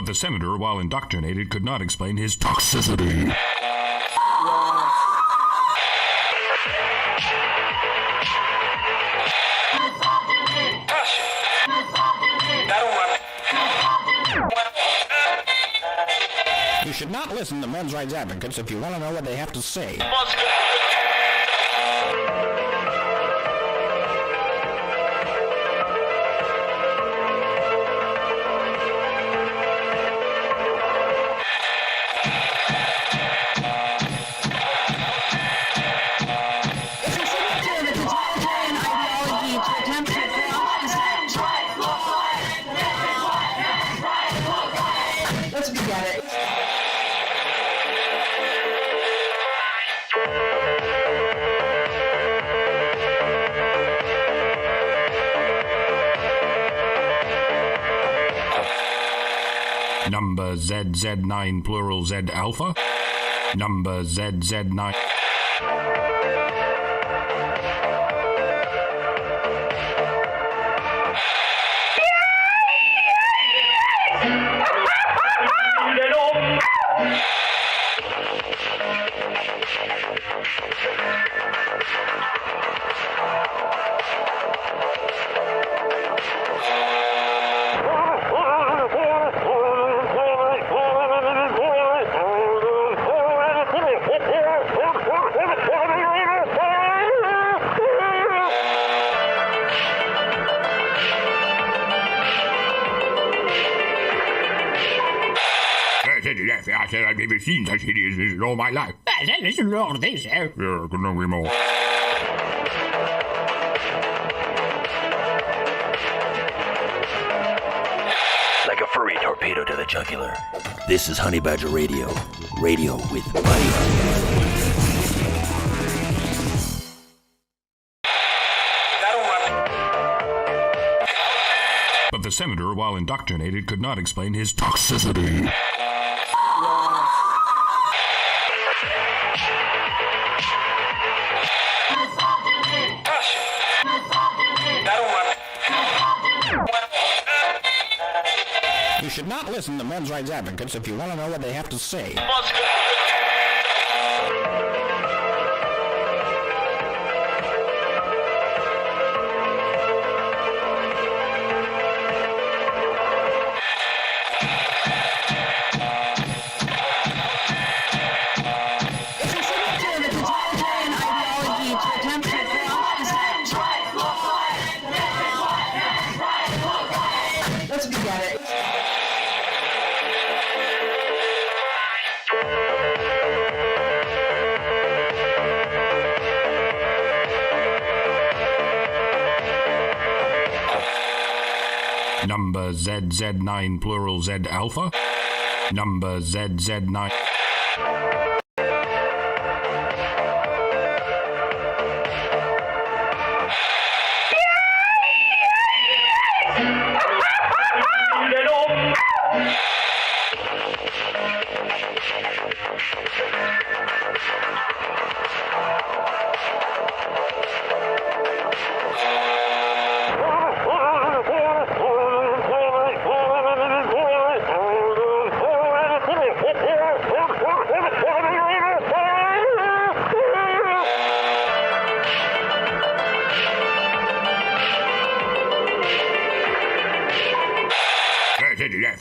But the senator, while indoctrinated, could not explain his toxicity. You should not listen to men's rights advocates if you want to know what they have to say. Let's begin it. Number ZZ9 plural Z alpha. Number ZZ9. I said I've never seen such hideousness in all my life. Listen to all this, Yeah, couldn't agree more. Like a furry torpedo to the jugular. This is Honey Badger Radio. Radio with Buddy. But the senator, while indoctrinated, could not explain his toxicity. You should not listen to men's rights advocates if you want to know what they have to say. Let's begin it. Number ZZ9 plural Z alpha. Number ZZ9.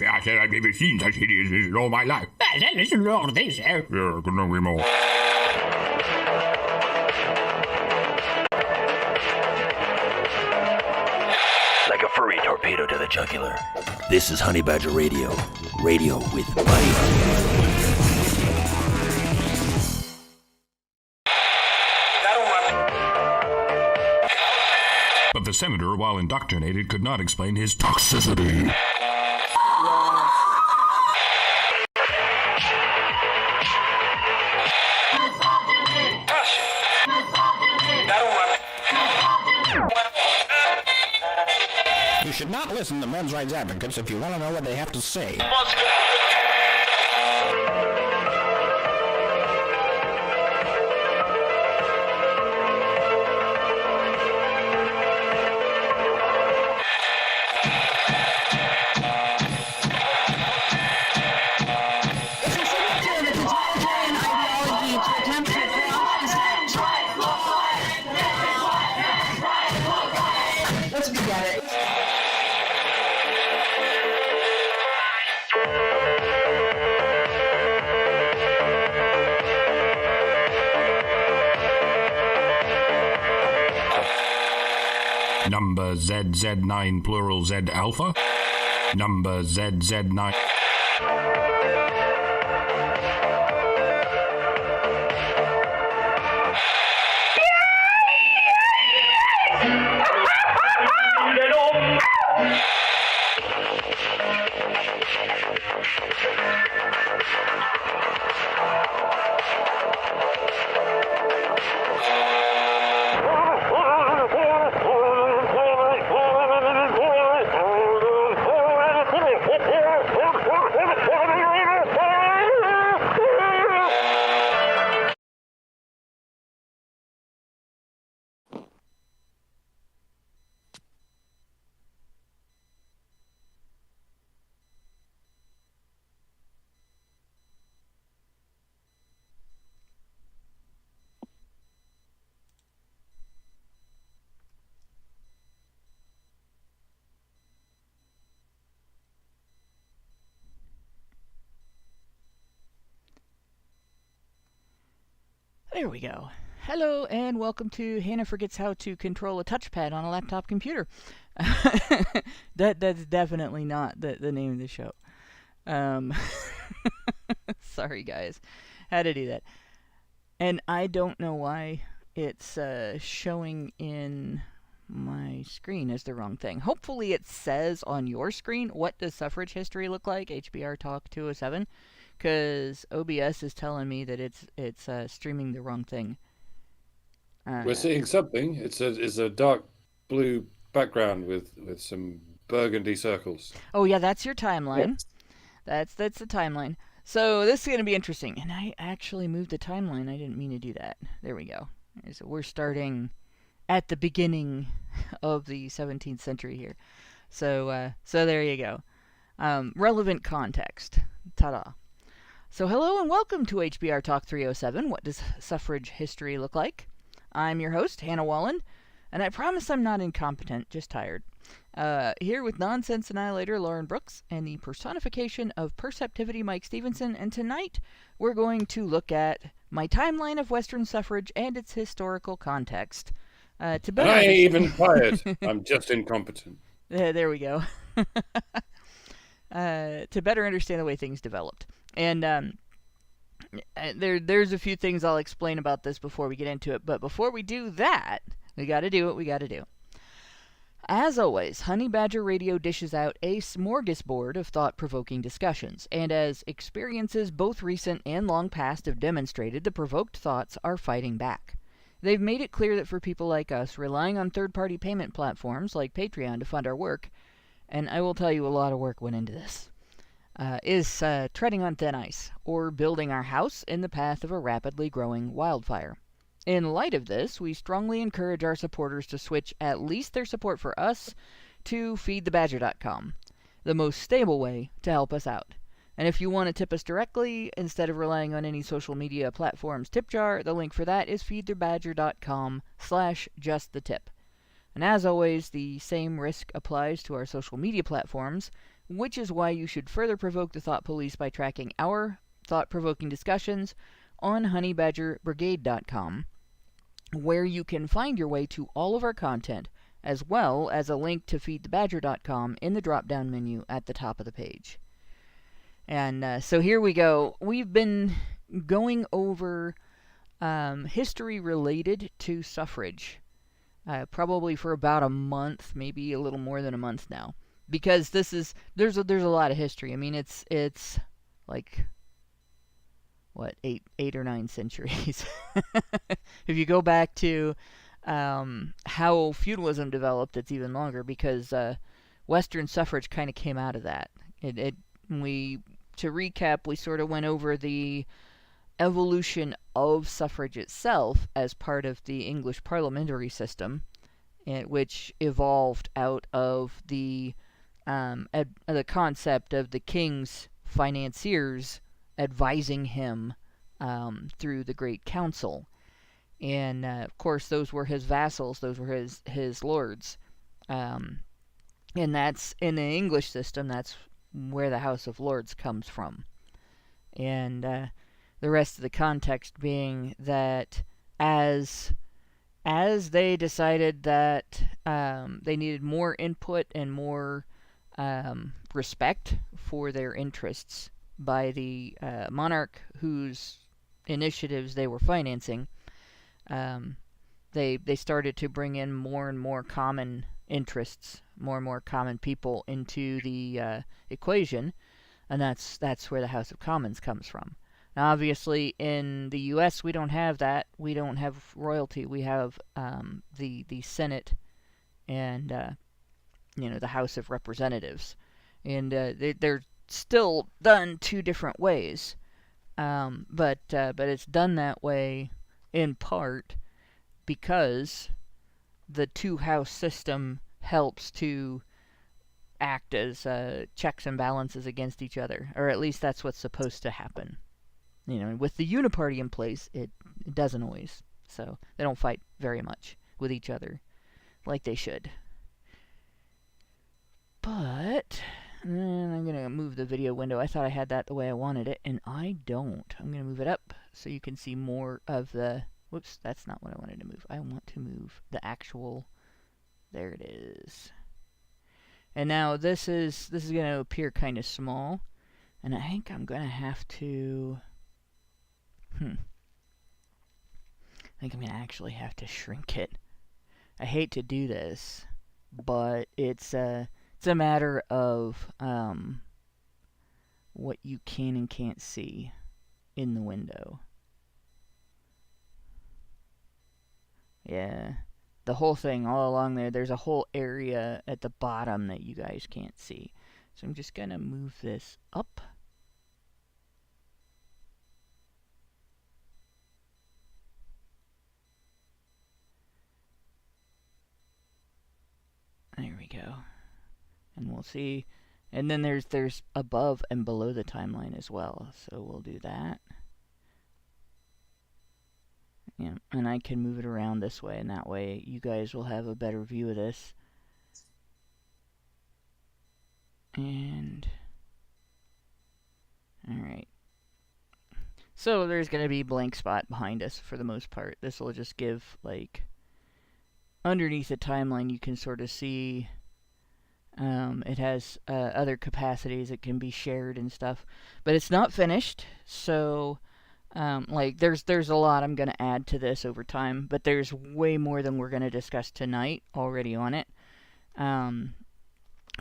I said I've never seen such hideousness in all my life. Listen to all this, Yeah, couldn't agree more. Like a furry torpedo to the jugular. This is Honey Badger Radio. Radio with Buddy. But the senator, while indoctrinated, could not explain his toxicity. You should not listen to men's rights advocates if you want to know what they have to say. Number ZZ9 plural Z alpha. Number ZZ9. There we go. Hello and welcome to Hannah Forgets How to Control a Touchpad on a Laptop Computer. That's definitely not the name of the show. Sorry guys, had to do that. And I don't know why it's showing in my screen as the wrong thing. Hopefully it says on your screen, what does suffrage history look like? HBR Talk 207. Because OBS is telling me that it's streaming the wrong thing. We're seeing something. It's a dark blue background with some burgundy circles. Oh yeah, that's your timeline. Yes. That's the timeline. So this is going to be interesting. And I actually moved the timeline. I didn't mean to do that. There we go. So we're starting at the beginning of the 17th century here. So there you go. Relevant context. Ta-da. So hello and welcome to HBR Talk 307. What does suffrage history look like? I'm your host, Hannah Wallen, and I promise I'm not incompetent, just tired. Here with Nonsense Annihilator Lauren Brooks and the personification of Perceptivity Mike Stevenson, and tonight we're going to look at my timeline of Western suffrage and its historical context. I ain't even tired. I'm just incompetent. There we go. To better understand the way things developed. And there's a few things I'll explain about this before we get into it. But before we do that, we got to do what we got to do. As always, Honey Badger Radio dishes out a smorgasbord of thought-provoking discussions. And as experiences both recent and long past have demonstrated, the provoked thoughts are fighting back. They've made it clear that for people like us, relying on third-party payment platforms like Patreon to fund our work, and I will tell you a lot of work went into this, is treading on thin ice, or building our house in the path of a rapidly growing wildfire. In light of this, we strongly encourage our supporters to switch at least their support for us to feedthebadger.com, the most stable way to help us out. And if you want to tip us directly, instead of relying on any social media platforms tip jar, the link for that is feedthebadger.com/justthetip. And as always, the same risk applies to our social media platforms, which is why you should further provoke the thought police by tracking our thought-provoking discussions on honeybadgerbrigade.com, where you can find your way to all of our content, as well as a link to feedthebadger.com in the drop-down menu at the top of the page. And so here we go. We've been going over history related to suffrage, probably for about a month, maybe a little more than a month now. Because there's a lot of history. I mean, it's like, what, eight or nine centuries. If you go back to how feudalism developed, it's even longer, because Western suffrage kind of came out of that. To recap, we sort of went over the evolution of suffrage itself as part of the English parliamentary system, which evolved out of the concept of the king's financiers advising him through the Great Council. And, of course, those were his vassals, those were his lords. And that's, in the English system, that's where the House of Lords comes from. And the rest of the context being that as as they decided that they needed more input and more respect for their interests by the monarch whose initiatives they were financing, they started to bring in more and more common interests, more and more common people into the equation, and that's where the House of Commons comes from. Now, obviously, in the U.S., we don't have that. We don't have royalty. We have the Senate and the House of Representatives, and they're still done two different ways. But it's done that way in part because the two-house system helps to act as checks and balances against each other, or at least that's what's supposed to happen. With the uniparty in place, it doesn't always. So they don't fight very much with each other like they should. But I'm going to move the video window. I thought I had that the way I wanted it, and I don't. I'm going to move it up so you can see more of the... Whoops, that's not what I wanted to move. I want to move the actual... There it is. And now this is going to appear kind of small, and I think I'm going to have to... I think I'm going to actually have to shrink it. I hate to do this, but it's a matter of what you can and can't see in the window. Yeah, the whole thing all along there's a whole area at the bottom that you guys can't see. So I'm just going to move this up. There we go. And we'll see. And then there's above and below the timeline as well. So we'll do that. Yeah, and I can move it around this way, and that way you guys will have a better view of this. And alright. So there's going to be a blank spot behind us for the most part. This will just give, like, underneath the timeline you can sort of see it has other capacities that can be shared and stuff. But it's not finished, so there's a lot I'm going to add to this over time, but there's way more than we're going to discuss tonight already on it.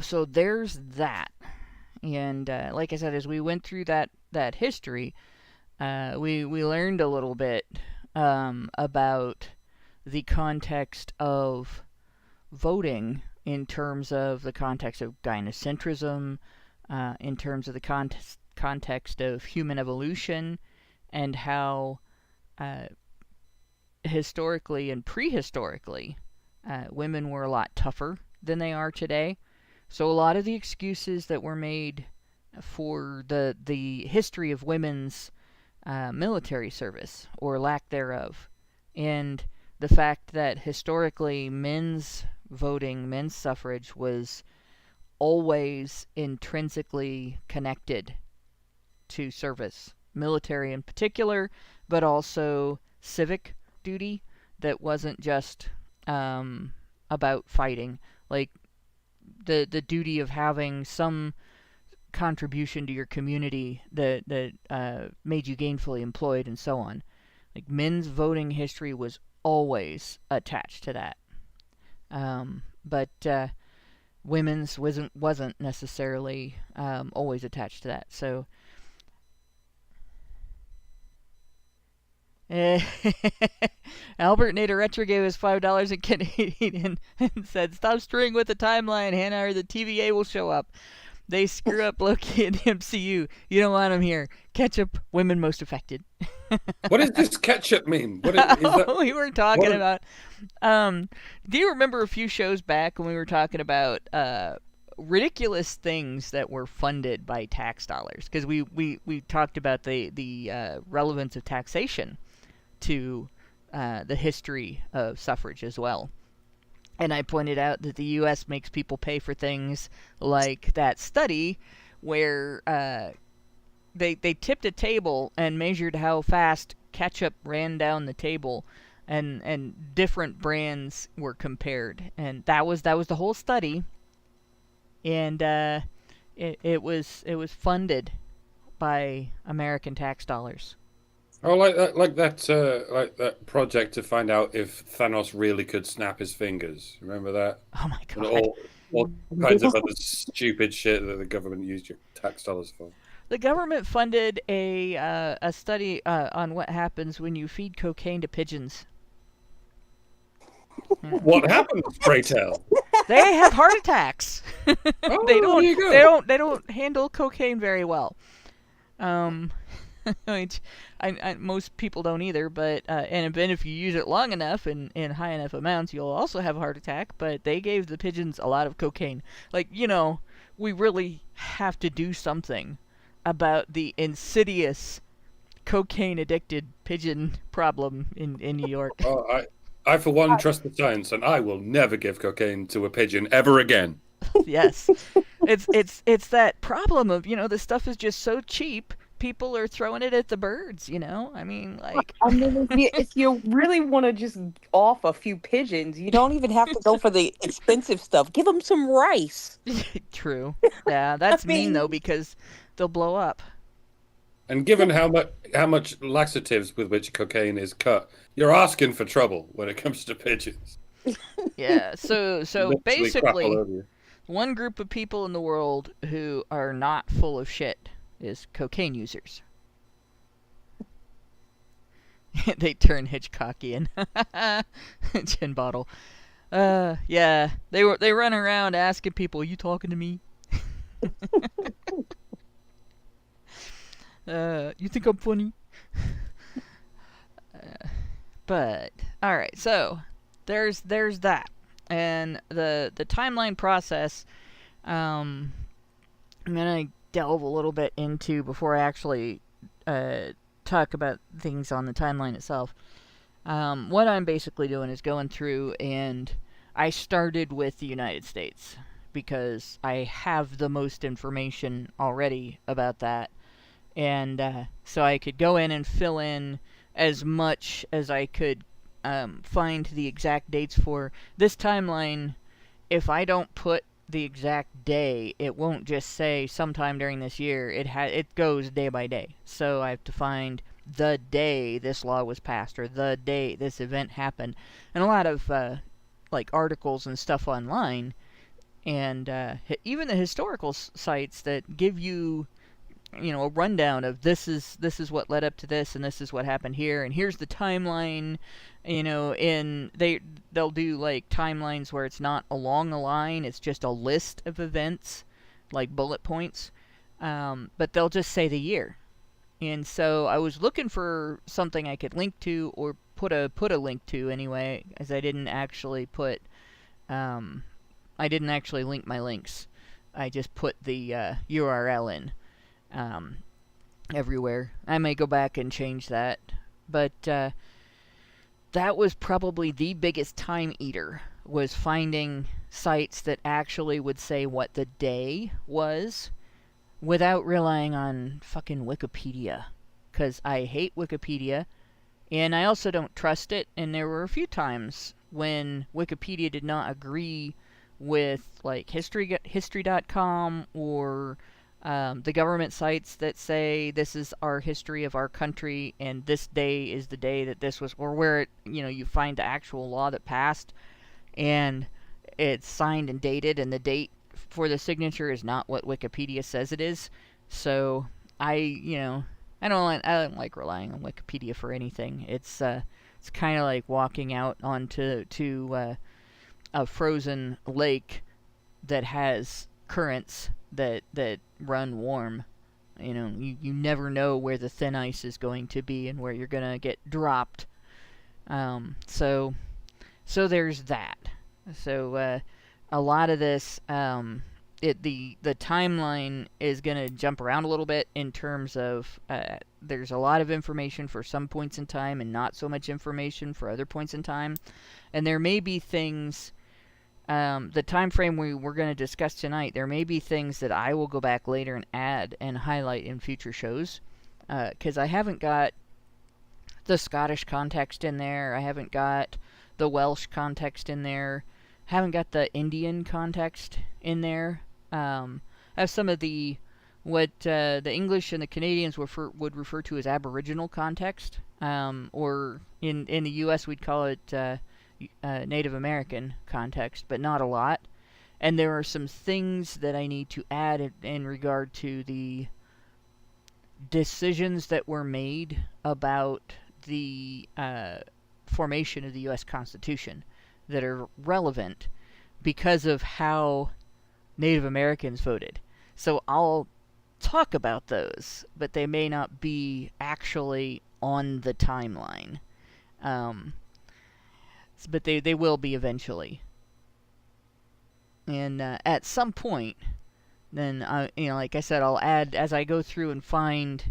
So there's that. And like I said, as we went through that history, we learned a little bit about the context of voting in terms of the context of gynocentrism, in terms of the context of human evolution, and how historically and prehistorically women were a lot tougher than they are today. So a lot of the excuses that were made for the history of women's military service, or lack thereof, and the fact that historically men's voting, men's suffrage was always intrinsically connected to service, military in particular, but also civic duty that wasn't just about fighting, like the duty of having some contribution to your community that made you gainfully employed and so on. Like, men's voting history was always attached to that. But women's wasn't necessarily always attached to that. So Albert Nader gave us $5 in Canadian and said, "Stop screwing with the timeline, Hannah, or the TVA will show up. They screw up Loki and the MCU. You don't want them here. Ketchup, women most affected." What does this ketchup mean? What is that? We were talking about... do you remember a few shows back when we were talking about ridiculous things that were funded by tax dollars? Because we talked about the relevance of taxation to the history of suffrage as well. And I pointed out that the U.S. makes people pay for things like that study where they tipped a table and measured how fast ketchup ran down the table and different brands were compared, and that was the whole study, and it was funded by American tax dollars. Oh, like that project to find out if Thanos really could snap his fingers. Remember that? Oh my And god! all kinds of other stupid shit that the government used your tax dollars for. The government funded a study on what happens when you feed cocaine to pigeons. What happens, pray tell? They have heart attacks. Oh, They there you go. they don't handle cocaine very well. Which most people don't either, but and then if you use it long enough and in high enough amounts, you'll also have a heart attack. But they gave the pigeons a lot of cocaine. Like, we really have to do something about the insidious cocaine-addicted pigeon problem in New York. Oh, I for one trust the science, and I will never give cocaine to a pigeon ever again. Yes, it's that problem of this stuff is just so cheap. People are throwing it at the birds. I mean, like. I mean, if you really want to just off a few pigeons, you don't even have to go for the expensive stuff. Give them some rice. True. Yeah, that's mean though, because they'll blow up. And given how much laxatives with which cocaine is cut, you're asking for trouble when it comes to pigeons. Yeah. So Literally crap basically, all over you. one group of people in the world who are not full of shit is cocaine users. They turn Hitchcockian. Gin bottle. Yeah. They run around asking people, "You talking to me?" You think I'm funny? But all right, so there's that, and the timeline process. I'm gonna delve a little bit into before I actually talk about things on the timeline itself. What I'm basically doing is going through, and I started with the United States because I have the most information already about that. And so I could go in and fill in as much as I could find the exact dates for this timeline. If I don't put the exact day, it won't just say sometime during this year. It goes day by day. So I have to find the day this law was passed or the day this event happened. And a lot of like articles and stuff online, and even the historical sites that give you a rundown of this is what led up to this, and this is what happened here, and here's the timeline. They'll do like timelines where it's not along a line, it's just a list of events, like bullet points, but they'll just say the year. And so I was looking for something I could link to, or put a link to anyway, as I didn't actually link my links. I just put the URL in. Everywhere. I may go back and change that, but that was probably the biggest time eater, was finding sites that actually would say what the day was without relying on fucking Wikipedia, because I hate Wikipedia, and I also don't trust it. And there were a few times when Wikipedia did not agree with like history.com or the government sites that say this is our history of our country and this day is the day that this was, or where you find the actual law that passed and it's signed and dated, and the date for the signature is not what Wikipedia says it is. So I don't like relying on Wikipedia for anything. It's kind of like walking out onto a frozen lake that has currents that run warm. You never know where the thin ice is going to be and where you're gonna get dropped. So there's that. So a lot of this, the timeline is gonna jump around a little bit in terms of there's a lot of information for some points in time and not so much information for other points in time, and there may be things. The time frame we're going to discuss tonight, there may be things that I will go back later and add and highlight in future shows, because I haven't got the Scottish context in there. I haven't got the Welsh context in there. Haven't got the Indian context in there. I have some of what the English and the Canadians would refer to as Aboriginal context, or in the U.S. we'd call it Native American context, but not a lot. And there are some things that I need to add in regard to the decisions that were made about the formation of the U.S. Constitution that are relevant because of how Native Americans voted. So I'll talk about those, but they may not be actually on the timeline. But they will be eventually. And at some point, then, like I said, I'll add, as I go through and find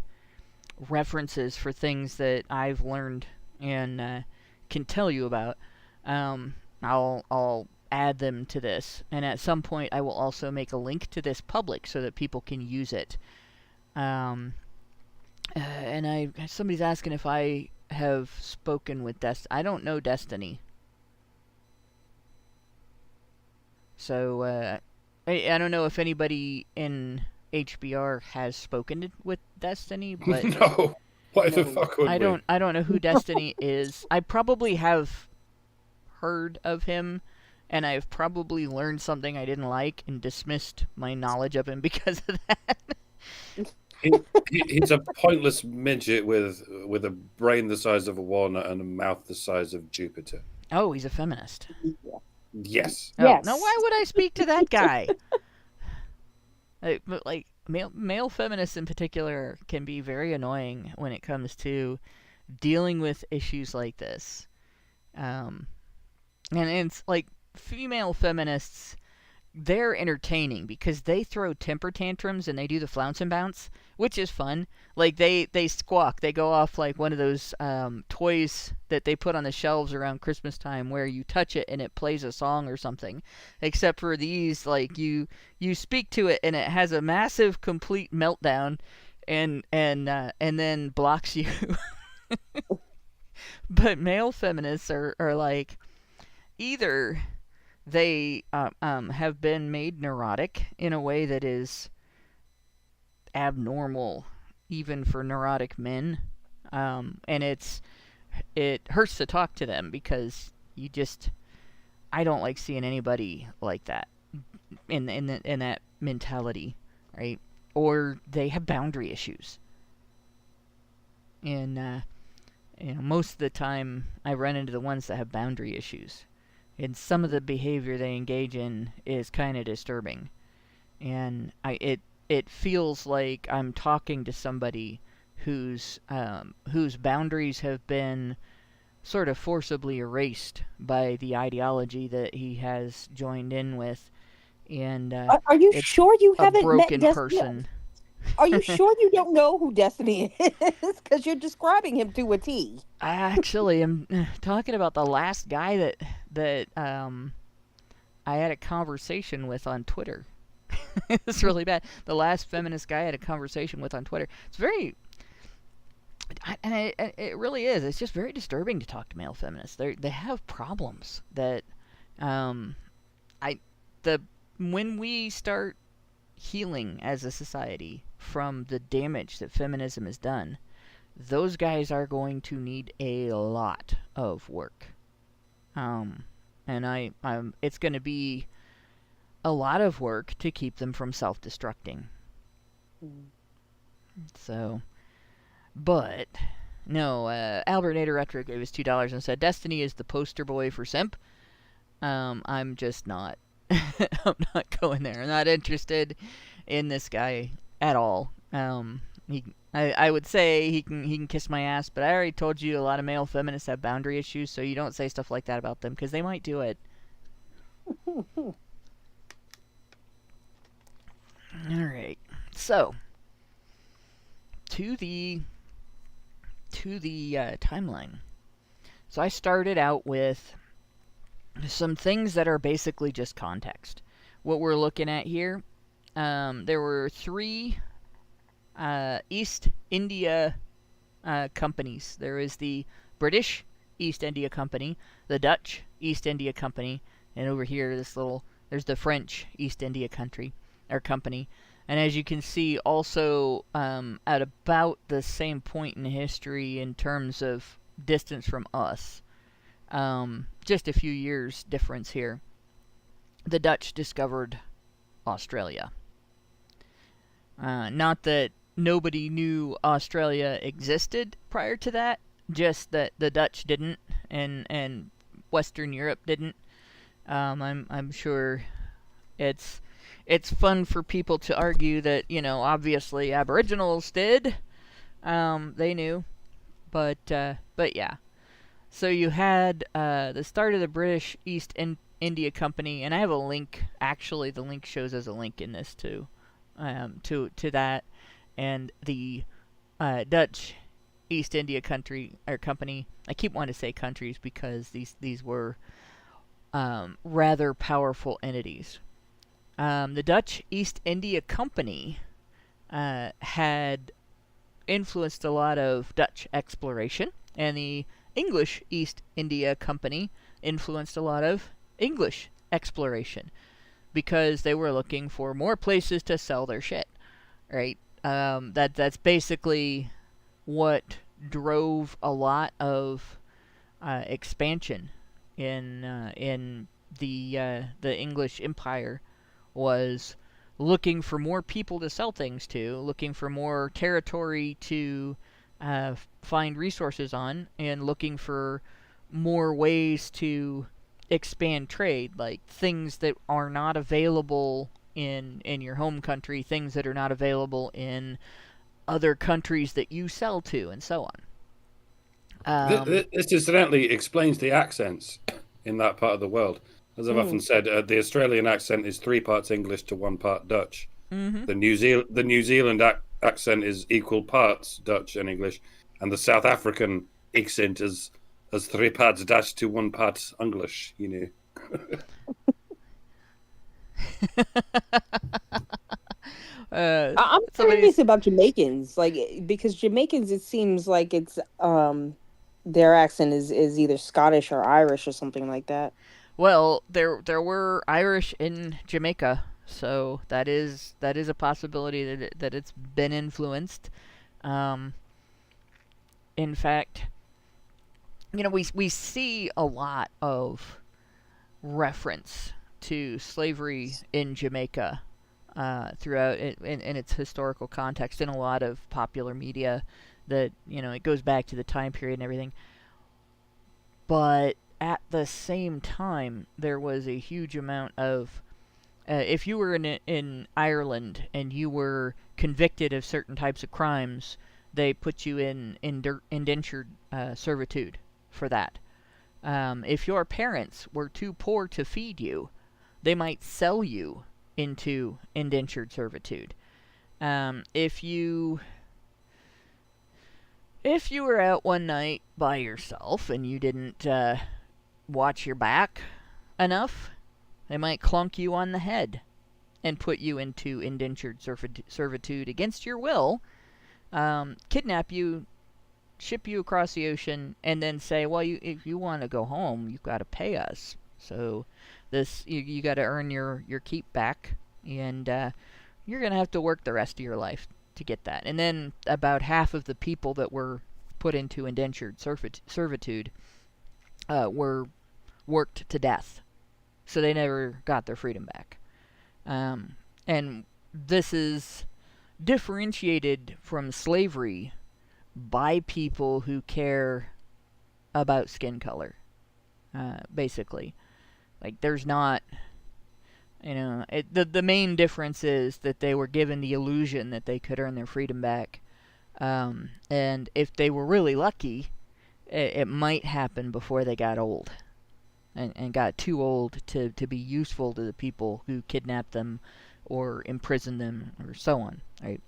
references for things that I've learned and can tell you about, I'll add them to this. And at some point, I will also make a link to this public so that people can use it. And somebody's asking if I have spoken with I don't know Destiny. So, I don't know if anybody in HBR has spoken with Destiny, but No. Why the fuck would we? I don't know who Destiny is. I probably have heard of him, and I've probably learned something I didn't like and dismissed my knowledge of him because of that. He's a pointless midget with a brain the size of a walnut and a mouth the size of Jupiter. Oh, he's a feminist. Yes. Oh, yes. Now, why would I speak to that guy? Like male feminists in particular can be very annoying when it comes to dealing with issues like this. And it's like female feminists, they're entertaining because they throw temper tantrums and they do the flounce and bounce, which is fun. Like they squawk, they go off like one of those toys that they put on the shelves around Christmas time where you touch it and it plays a song or something. Except for these, like you speak to it and it has a massive complete meltdown and then blocks you. But male feminists are like, either they have been made neurotic in a way that is abnormal even for neurotic men, and it hurts to talk to them because I don't like seeing anybody like that in that mentality, right? Or they have boundary issues, and most of the time I run into the ones that have boundary issues. And some of the behavior they engage in is kind of disturbing. And it feels like I'm talking to somebody whose boundaries have been sort of forcibly erased by the ideology that he has joined in with. And are you sure you haven't broken met person? Are you sure you don't know who Destiny is? Because you're describing him to a T. I actually am talking about the last guy that I had a conversation with on Twitter. It's really bad. The last feminist guy I had a conversation with on Twitter. It's very... And it really is. It's just very disturbing to talk to male feminists. They have problems that... when we start healing as a society from the damage that feminism has done, those guys are going to need a lot of work. And it's going to be a lot of work to keep them from self-destructing. So, but, no, Albert Nader Retro gave us $2 and said, Destiny is the poster boy for simp. I'm just not. I'm not going there. I'm not interested in this guy at all. I would say he can kiss my ass, but I already told you a lot of male feminists have boundary issues, so you don't say stuff like that about them, because they might do it. Alright, so, to the timeline. So I started out with some things that are basically just context. What we're looking at here, there were 3 East India companies. There is the British East India Company, the Dutch East India Company, and over here there's the French East India Company. And as you can see, also at about the same point in history in terms of distance from us, just a few years difference here, the Dutch discovered Australia. Not that nobody knew Australia existed prior to that, just that the Dutch didn't, and Western Europe didn't. I'm sure it's fun for people to argue that, obviously Aboriginals did. They knew, but yeah. So you had the start of the British East India Company, and I have a link. Actually, the link shows as a link in this too, to that, and the Dutch East India Company. I keep wanting to say countries because these were rather powerful entities. The Dutch East India Company had influenced a lot of Dutch exploration, and the English East India Company influenced a lot of English exploration because they were looking for more places to sell their shit, right? That's basically what drove a lot of expansion in the English Empire, was looking for more people to sell things to, looking for more territory to find resources on, and looking for more ways to expand trade, like things that are not available in your home country, things that are not available in other countries that you sell to, and so on. This incidentally explains the accents in that part of the world. As I've often said, the Australian accent is 3 parts English to 1 part Dutch. Mm-hmm. The New Zealand accent is equal parts Dutch and English, and the South African accent is 3 parts Dutch to 1 part English. I'm curious about Jamaicans, because Jamaicans, it seems like it's their accent is either Scottish or Irish or something like that. Well, there were Irish in Jamaica, so that is a possibility that it's been influenced. In fact, we see a lot of reference to slavery in Jamaica throughout in its historical context in a lot of popular media. That it goes back to the time period and everything, but at the same time, there was a huge amount of if you were in Ireland and you were convicted of certain types of crimes, they put you in indentured servitude for that. If your parents were too poor to feed you, they might sell you into indentured servitude. If you were out one night by yourself and you didn't watch your back enough, they might clunk you on the head and put you into indentured servitude against your will, kidnap you, ship you across the ocean, and then say, well, if you want to go home, you've got to pay us. So you got to earn your keep back, and you're going to have to work the rest of your life to get that. And then about half of the people that were put into indentured servitude were worked to death, so they never got their freedom back. And this is differentiated from slavery by people who care about skin color, basically. Like, there's not, the main difference is that they were given the illusion that they could earn their freedom back, and if they were really lucky, it might happen before they got old. And got too old to be useful to the people who kidnapped them or imprisoned them or so on, right?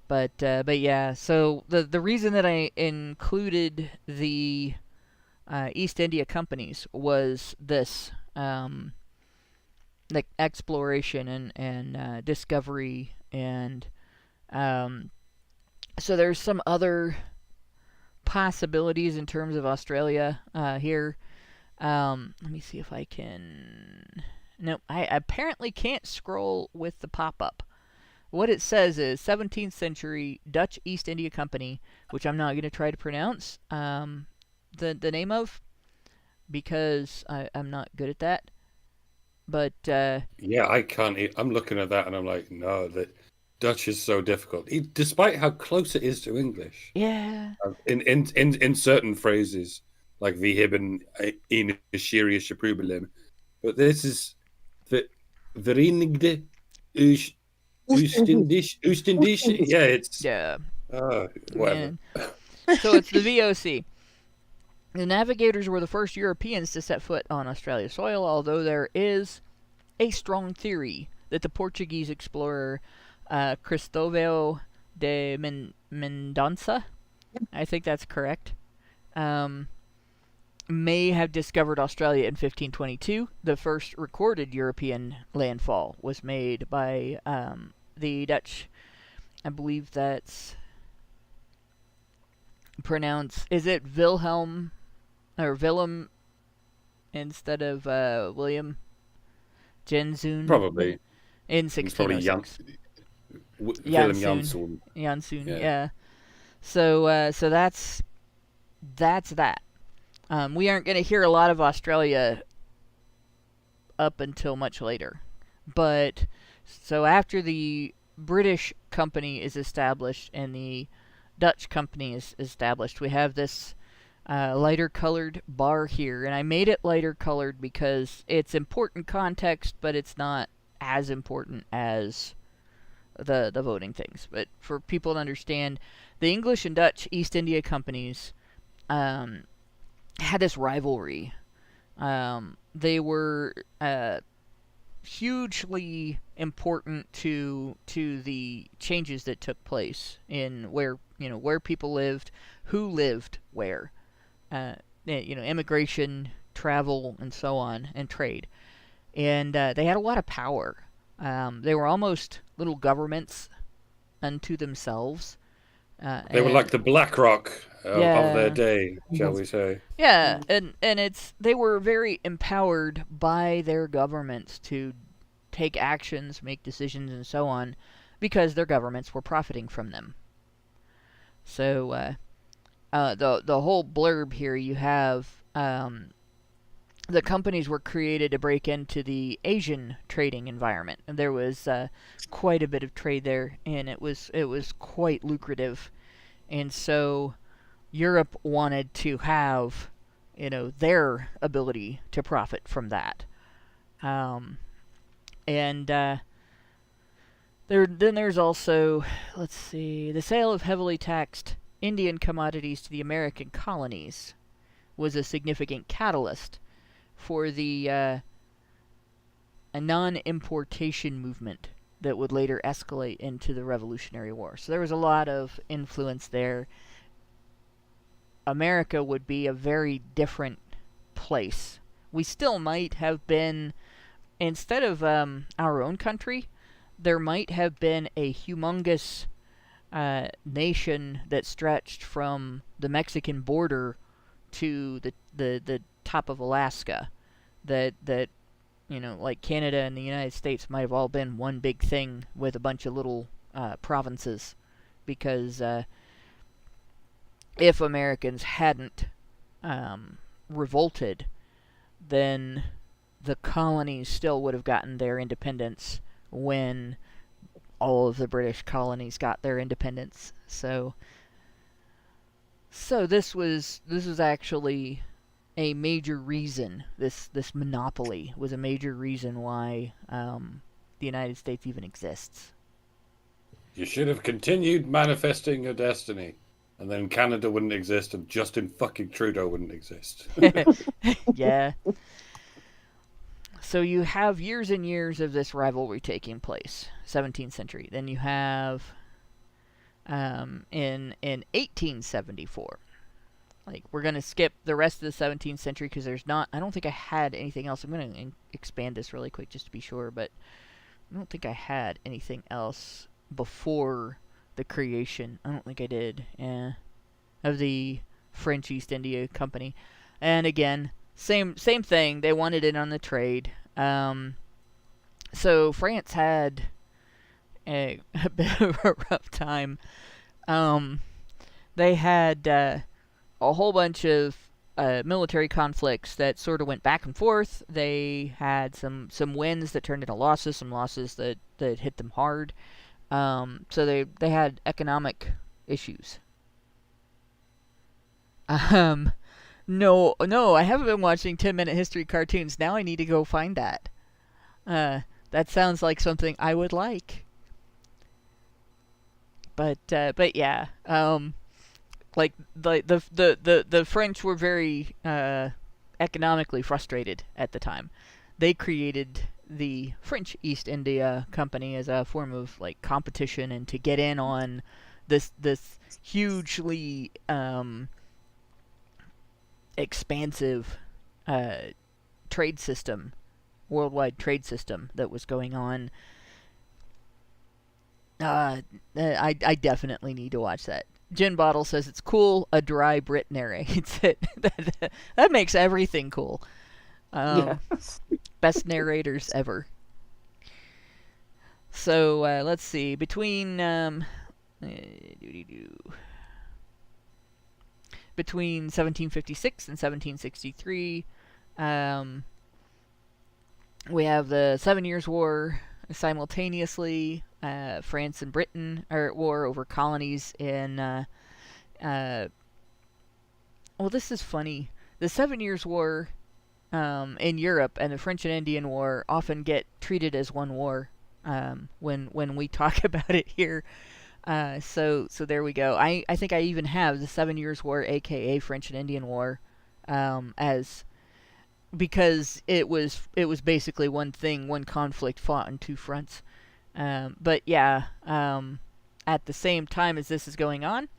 But yeah, so the reason that I included the East India companies was this, like exploration and discovery and So there's some other possibilities in terms of Australia here. Let me see if I can... No, I apparently can't scroll with the pop-up. What it says is 17th century Dutch East India Company, which I'm not going to try to pronounce the name of, because I'm not good at that. But yeah, I can't. I'm looking at that and I'm like, no, the Dutch is so difficult, despite how close it is to English. Yeah. In certain phrases, like "we hebben een serieuze probleem," but this is the Verenigde Oostindische. Yeah, it's whatever. So it's the VOC. The navigators were the first Europeans to set foot on Australia's soil, although there is a strong theory that the Portuguese explorer Cristóvão de Mendonça, I think that's correct, may have discovered Australia in 1522. The first recorded European landfall was made by the Dutch. I believe that's pronounced... Is it Wilhelm or Willem instead of William? Jenzoon? Probably. In 1606. Willem Janszoon. Janszoon, yeah. So that's that. We aren't going to hear a lot of Australia up until much later. But, so after the British company is established and the Dutch company is established, we have this lighter colored bar here. And I made it lighter colored because it's important context, but it's not as important as the voting things. But for people to understand, the English and Dutch East India companies had this rivalry. They were hugely important to the changes that took place in where people lived, who lived where, immigration, travel, and so on, and trade. And they had a lot of power. They were almost little governments unto themselves. They were like the BlackRock of their day, shall we say. Yeah, and they were very empowered by their governments to take actions, make decisions, and so on, because their governments were profiting from them. So, the whole blurb here, you have the companies were created to break into the Asian trading environment, and there was quite a bit of trade there, and it was quite lucrative, and so Europe wanted to have their ability to profit from that, there's also, let's see, the sale of heavily taxed Indian commodities to the American colonies was a significant catalyst for the a non-importation movement that would later escalate into the Revolutionary War. So there was a lot of influence there. America would be a very different place. We still might have been, instead of our own country, there might have been a humongous nation that stretched from the Mexican border to the top of Alaska, that like Canada and the United States might have all been one big thing with a bunch of little provinces, because if Americans hadn't revolted, then the colonies still would have gotten their independence when all of the British colonies got their independence. So this was actually a major reason. This monopoly was a major reason why the United States even exists. You should have continued manifesting your destiny, and then Canada wouldn't exist, and Justin fucking Trudeau wouldn't exist. Yeah. So you have years and years of this rivalry taking place, 17th century. Then you have in 1874. Like, we're going to skip the rest of the 17th century because I don't think I had anything else. I'm going to expand this really quick just to be sure, but I don't think I had anything else before the creation. I don't think I did. Yeah, of the French East India Company, and again, same thing. They wanted in on the trade. So France had a bit of a rough time. They had a whole bunch of military conflicts that sort of went back and forth. They had some wins that turned into losses, some losses that hit them hard. So they had economic issues. No, I haven't been watching 10-minute history cartoons. Now I need to go find that. That sounds like something I would like. But yeah, like the French were very economically frustrated at the time. They created the French East India Company as a form of like competition and to get in on this hugely expansive trade system, worldwide trade system that was going on. I definitely need to watch that. Gin Bottle says it's cool. A dry Brit narrates it. That makes everything cool. Best narrators ever. So let's see. Between 1756 and 1763, we have the 7 Years' War. Simultaneously, France and Britain are at war over colonies in. Well, this is funny. The 7 Years' War in Europe and the French and Indian War often get treated as one war when we talk about it here. So there we go. I think I even have the 7 Years' War, aka French and Indian War, as. Because it was basically one thing, one conflict fought on two fronts. But yeah, at the same time as this is going on,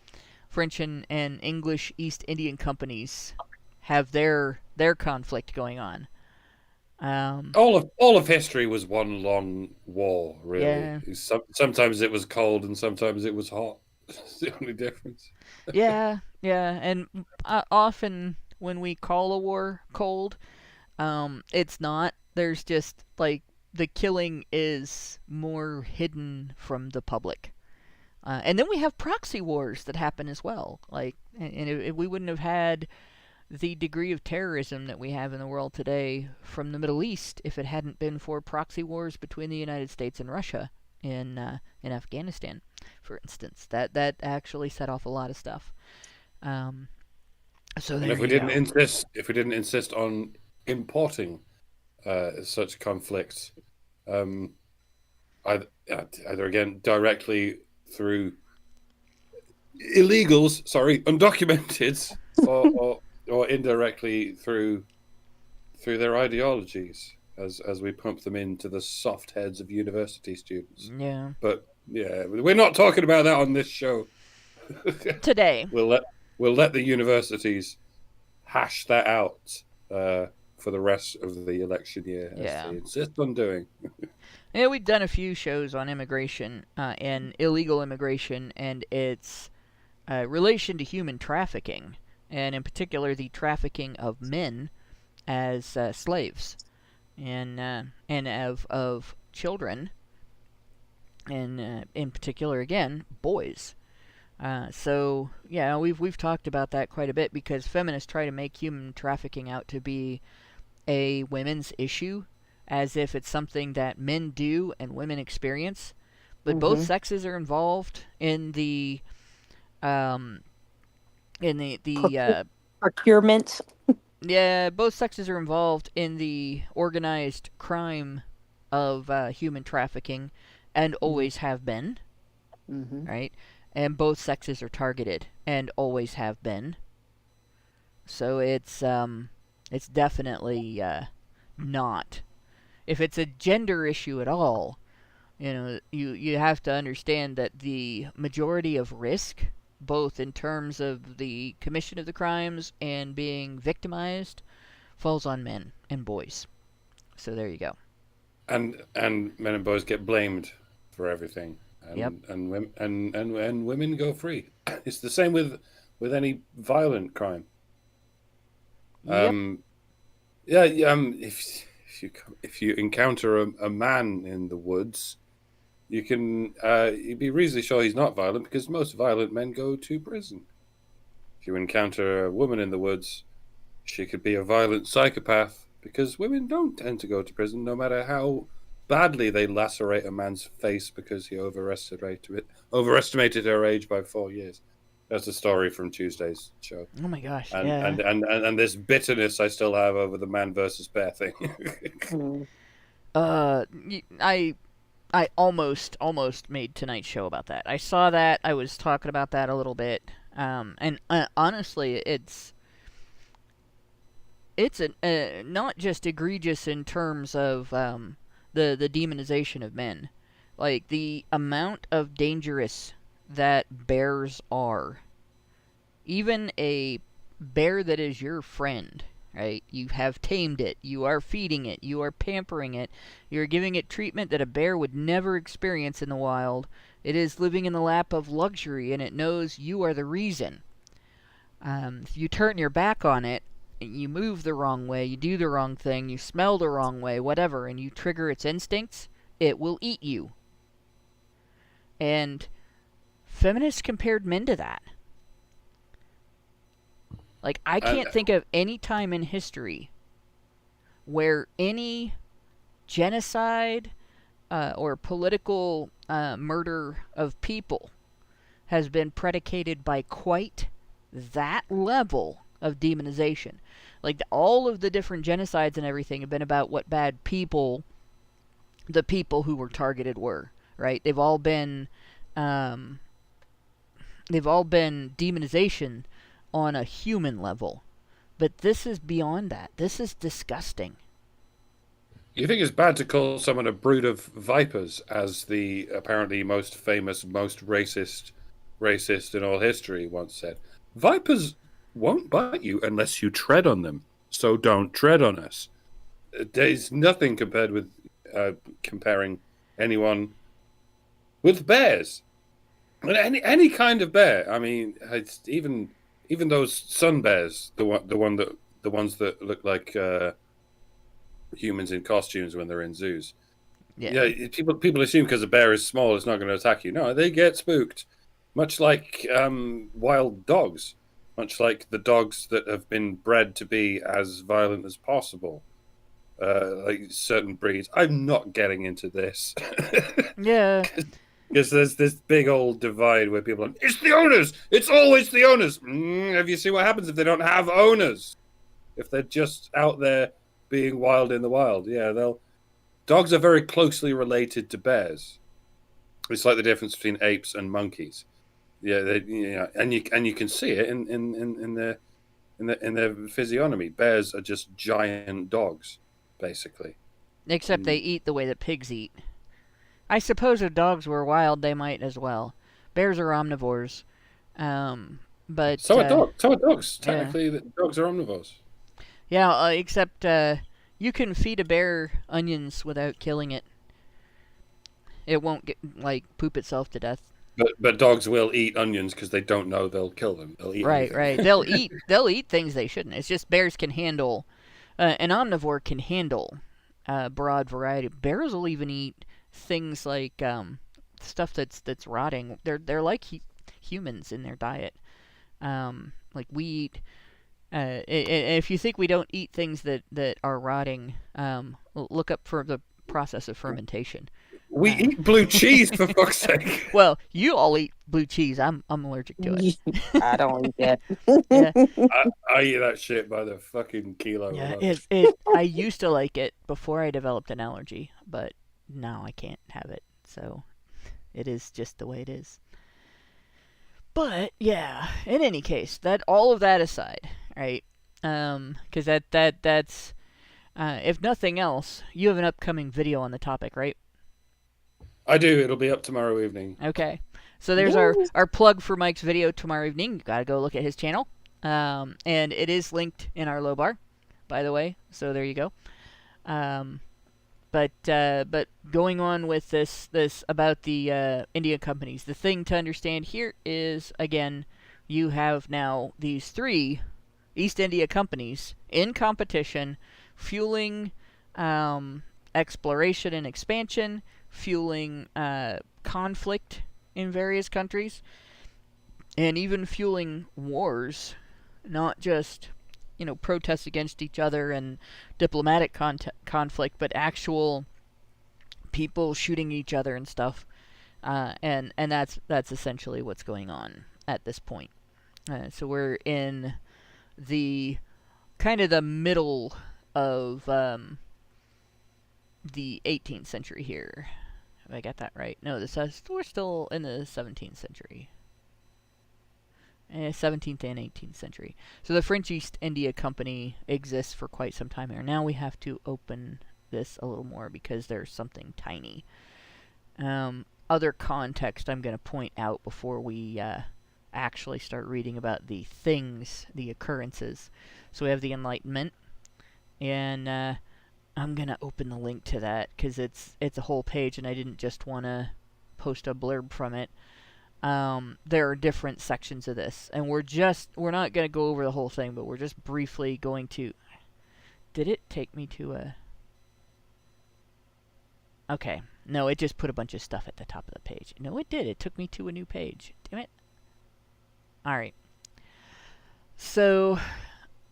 French and English East Indian companies have their conflict going on. All of history was one long war, really. Yeah. Sometimes it was cold and sometimes it was hot. That's the only difference. yeah, and often when we call a war cold, it's not. There's just, like, the killing is more hidden from the public. And then we have proxy wars that happen as well. Like, and we wouldn't have had the degree of terrorism that we have in the world today from the Middle East if it hadn't been for proxy wars between the United States and Russia in Afghanistan, for instance. That actually set off a lot of stuff. So there and if we you didn't go. insist on importing such conflicts, either again directly through illegals, undocumented, or indirectly through their ideologies, as we pump them into the soft heads of university students. Yeah. But yeah, we're not talking about that on this show Today. We'll let the universities hash that out for the rest of the election year, as they insist on doing. Yeah, we've done a few shows on immigration and illegal immigration and its relation to human trafficking, and in particular the trafficking of men as slaves, and of children, and in particular, again, boys. So yeah, we've talked about that quite a bit because feminists try to make human trafficking out to be a women's issue, as if it's something that men do and women experience. But both sexes are involved in the procurement. Yeah, both sexes are involved in the organized crime of human trafficking, and always have been. Right? And both sexes are targeted, and always have been. So it's definitely not. If it's a gender issue at all, you have to understand that the majority of risk, both in terms of the commission of the crimes and being victimized, falls on men and boys. So there you go. And men and boys get blamed for everything. and Yep. and women go free. It's the same with any violent crime. Yep. If you encounter a man in the woods, you can you'd be reasonably sure he's not violent because most violent men go to prison. If you encounter a woman in the woods, she could be a violent psychopath because women don't tend to go to prison, no matter how badly they lacerate a man's face because he overestimated her age by 4 years. That's a story from Tuesday's show. Oh my gosh. And, Yeah. and this bitterness I still have over the man versus bear thing. I almost almost made tonight's show about that. I saw that. I was talking about that a little bit. And honestly, it's not just egregious in terms of the demonization of men. Like, the amount of dangerous that bears are. Even a bear that is your friend, right? You have tamed it. You are feeding it. You are pampering it. You're giving it treatment that a bear would never experience in the wild. It is living in the lap of luxury, and it knows you are the reason. If you turn your back on it, you move the wrong way, you do the wrong thing, you smell the wrong way, whatever, and you trigger its instincts, it will eat you. And feminists compared men to that. Like, I can't think of any time in history where any genocide or political murder of people has been predicated by quite that level of demonization. Like, all of the different genocides and everything have been about what bad people the people who were targeted were, right? They've all been demonization on a human level. But this is beyond that. This is disgusting. You think it's bad to call someone a brood of vipers, as the apparently most famous, most racist in all history once said? Vipers won't bite you unless you tread on them, so don't tread on us. There's nothing compared with comparing anyone with bears. And any kind of bear. I mean, it's even those sun bears, the ones that look like humans in costumes when they're in zoos. Yeah, people assume because a bear is small, it's not going to attack you. No, they get spooked, much like wild dogs, much like the dogs that have been bred to be as violent as possible, like certain breeds. I'm not getting into this. Yeah. Because there's this big old divide where people are, it's the owners! It's always the owners! Have you seen what happens if they don't have owners? If they're just out there being wild in the wild. Yeah, dogs are very closely related to bears. It's like the difference between apes and monkeys. Yeah, and you can see it in their physiognomy. Bears are just giant dogs, basically. Except they eat the way that pigs eat. I suppose if dogs were wild, they might as well. Bears are omnivores. But so are dogs. So are dogs. Technically, dogs are omnivores. Yeah, except you can feed a bear onions without killing it. It won't poop itself to death. But dogs will eat onions because they don't know they'll kill them. They'll eat right. anything. They'll eat things they shouldn't. It's just bears can handle. An omnivore can handle a broad variety. Bears will even eat things like stuff that's rotting. They're like humans in their diet. Like we eat. If you think we don't eat things that are rotting, look up for the process of fermentation. We eat blue cheese, for fuck's sake. Well, you all eat blue cheese. I'm allergic to it. I don't eat that. Yeah. I eat that shit by the fucking kilo. Yeah, I used to like it before I developed an allergy, but now I can't have it. So it is just the way it is. But yeah, in any case, that all of that aside, right? Because that's if nothing else, you have an upcoming video on the topic, right? I do. It'll be up tomorrow evening. Okay. So there's our plug for Mike's video tomorrow evening. You gotta go look at his channel. And it is linked in our low bar, by the way. So there you go. But going on with this about the India companies, the thing to understand here is, again, you have now these 3 East India companies in competition, fueling exploration and expansion, fueling conflict in various countries, and even fueling wars, not just protests against each other and diplomatic conflict, but actual people shooting each other and stuff. And that's essentially what's going on at this point. So we're in the kind of the middle of the 18th century here. Have I got that right? No, we're still in the 17th century. 17th and 18th century. So the French East India Company exists for quite some time here. Now we have to open this a little more because there's something tiny. Other context I'm going to point out before we actually start reading about the things, the occurrences. So we have the Enlightenment, and I'm going to open the link to that because it's a whole page, and I didn't just want to post a blurb from it. There are different sections of this, and we're not going to go over the whole thing, but we're just briefly going to... Did it take me to a... Okay. No, it just put a bunch of stuff at the top of the page. No, it did. It took me to a new page. Damn it. Alright. So,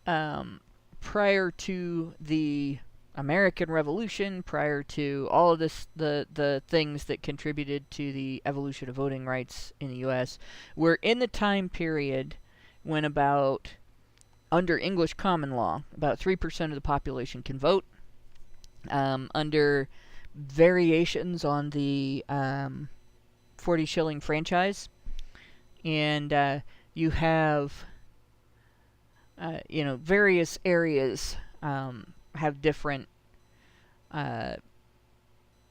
prior to the American Revolution, prior to all of this, the things that contributed to the evolution of voting rights in the U.S., we're in the time period when under English common law, about 3% of the population can vote. Under variations on the 40 shilling franchise, and you have various areas have different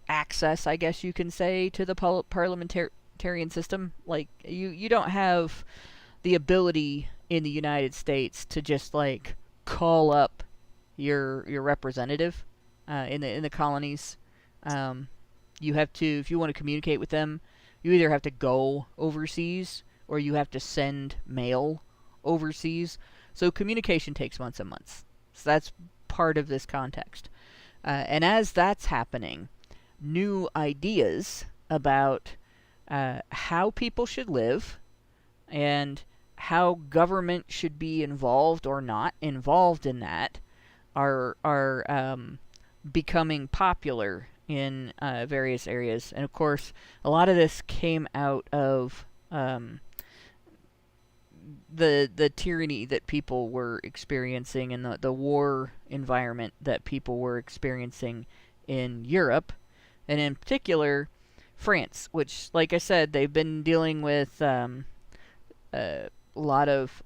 access, I guess you can say, to the parliamentarian system. Like, you don't have the ability in the United States to just call up your representative in the colonies. You have to, if you want to communicate with them, you either have to go overseas or you have to send mail overseas. So communication takes months and months. So that's part of this context. And as that's happening, new ideas about how people should live and how government should be involved or not involved in that are becoming popular in various areas. And of course, a lot of this came out of the tyranny that people were experiencing and the war environment that people were experiencing in Europe, and in particular France, which, like I said, they've been dealing with a lot of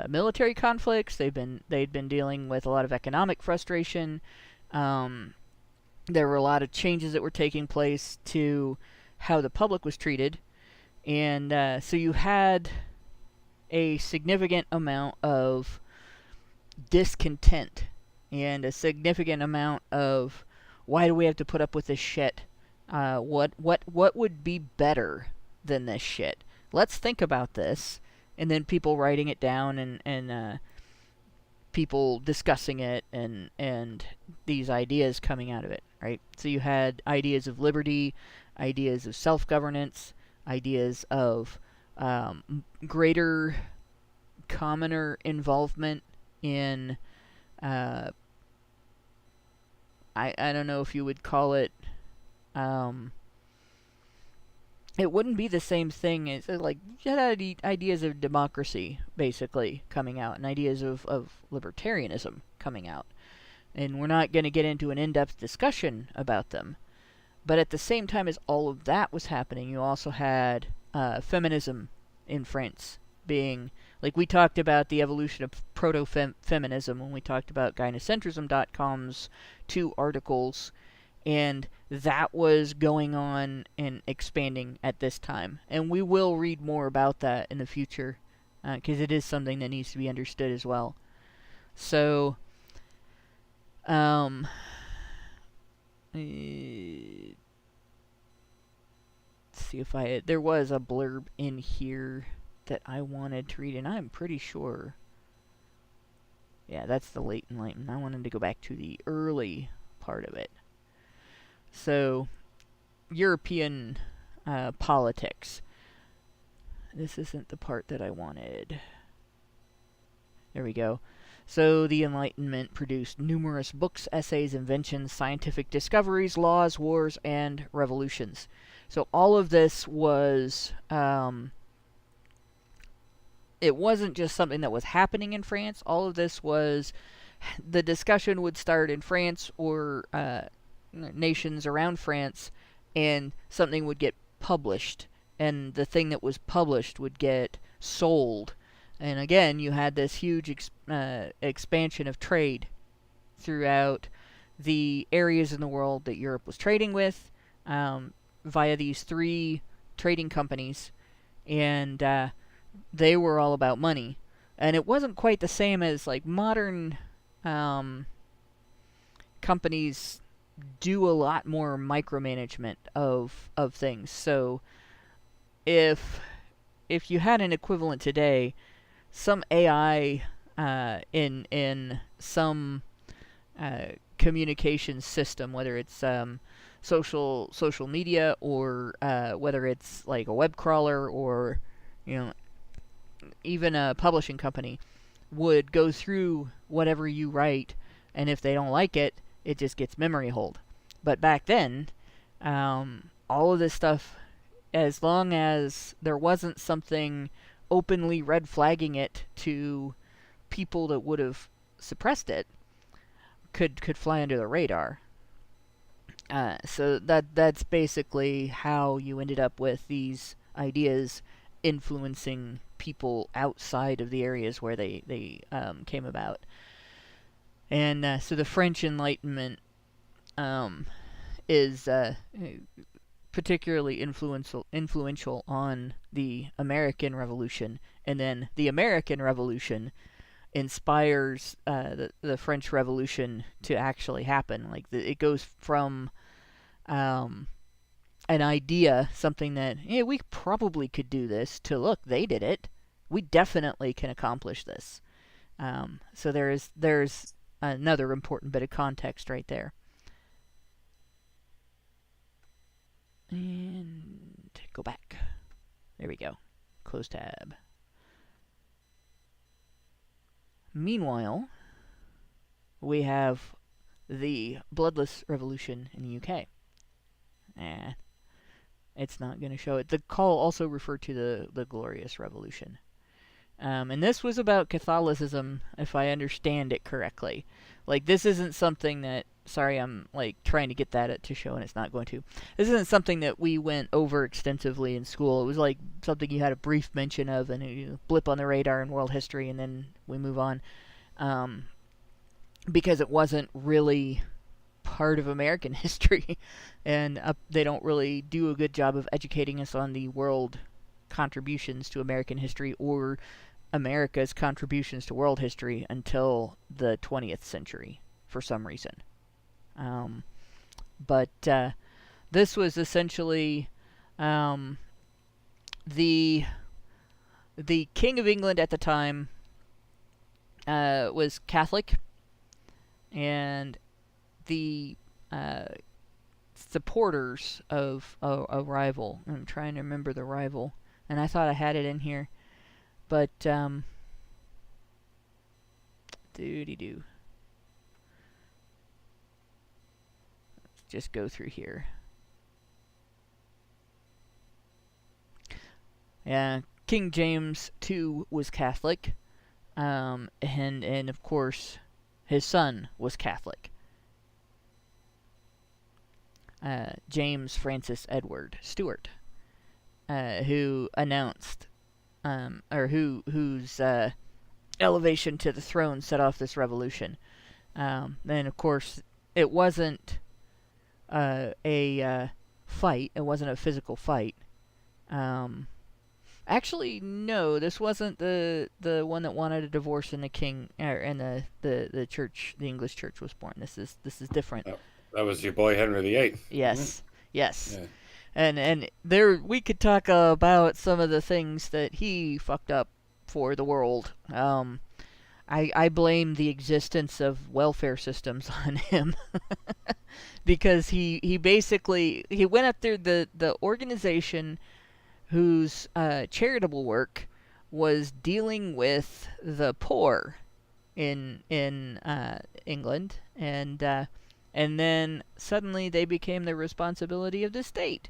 military conflicts. They'd been dealing with a lot of economic frustration. There were a lot of changes that were taking place to how the public was treated, and so you had a significant amount of discontent and a significant amount of, why do we have to put up with this shit? What would be better than this shit? Let's think about this. And then people writing it down and people discussing it and these ideas coming out of it, right? So you had ideas of liberty, ideas of self-governance, ideas of greater commoner involvement in I don't know if you would call it it wouldn't be the same thing as, like, you had ideas of democracy basically coming out and ideas of libertarianism coming out, and we're not going to get into an in-depth discussion about them. But at the same time as all of that was happening, you also had feminism in France being, like, we talked about the evolution of proto-feminism when we talked about gynocentrism.com's 2 articles, and that was going on and expanding at this time. And we will read more about that in the future, because it is something that needs to be understood as well. So, see if there was a blurb in here that I wanted to read, and I'm pretty sure. Yeah, that's the late Enlightenment. I wanted to go back to the early part of it. So, European politics. This isn't the part that I wanted. There we go. So, the Enlightenment produced numerous books, essays, inventions, scientific discoveries, laws, wars, and revolutions. So, all of this was... it wasn't just something that was happening in France. All of this was... the discussion would start in France or nations around France, and something would get published. And the thing that was published would get sold. And again, you had this huge expansion of trade throughout the areas in the world that Europe was trading with via these 3 trading companies. And they were all about money. And it wasn't quite the same as like modern companies do a lot more micromanagement of things. So if you had an equivalent today, some AI in some communication system, whether it's social media or whether it's like a web crawler or even a publishing company, would go through whatever you write, and if they don't like it, it just gets memory hold. But back then, all of this stuff, as long as there wasn't something openly red flagging it to people that would have suppressed it, could fly under the radar. So that's basically how you ended up with these ideas influencing people outside of the areas where they came about. And so the French Enlightenment is particularly influential on the American Revolution, and then the American Revolution inspires the French Revolution to actually happen. Like it goes from an idea, something that we probably could do this, to look, they did it. We definitely can accomplish this. So there's another important bit of context right there. And go back. There we go. Close tab. Meanwhile, we have the Bloodless Revolution in the UK. It's not going to show it. The call also referred to the Glorious Revolution. And this was about Catholicism, if I understand it correctly. Like, this isn't something that... Sorry, I'm, like, trying to get that to show, and it's not going to. This isn't something that we went over extensively in school. It was, like, something you had a brief mention of, and you blip on the radar in world history, and then we move on. Because it wasn't really part of American history. And they don't really do a good job of educating us on the world contributions to American history or America's contributions to world history until the 20th century, for some reason. But this was essentially the King of England at the time was Catholic, and the supporters of a rival. I'm trying to remember the rival, and I thought I had it in here, but doody-doo. Let's just go through here. Yeah, King James II was Catholic, and of course his son was Catholic. James Francis Edward Stuart, who announced, whose elevation to the throne set off this revolution. Then, of course, it wasn't a fight. It wasn't a physical fight. Actually, no, this wasn't the one that wanted a divorce, and the king and the church, the English church, was born. This is different. That was your boy Henry VIII. Yes, yes. Yeah. And there we could talk about some of the things that he fucked up for the world. I blame the existence of welfare systems on him because he basically he went after the organization whose charitable work was dealing with the poor in England, and then suddenly they became the responsibility of the state.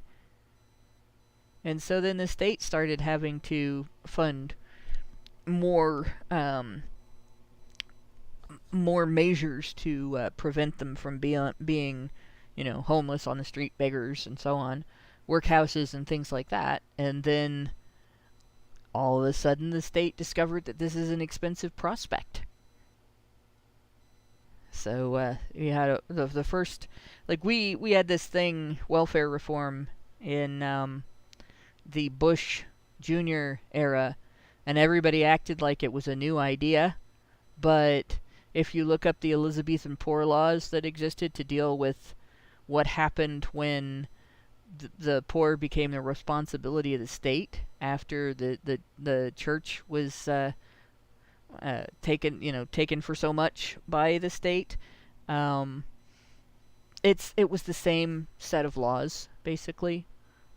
And so then the state started having to fund more measures to prevent them from being, homeless on the street, beggars, and so on, workhouses and things like that. And then all of a sudden the state discovered that this is an expensive prospect. So we had the first, we had this thing, welfare reform, in the Bush Jr. era, and everybody acted like it was a new idea. But if you look up the Elizabethan poor laws that existed to deal with what happened when the poor became the responsibility of the state after the church was taken for so much by the state, it was the same set of laws basically.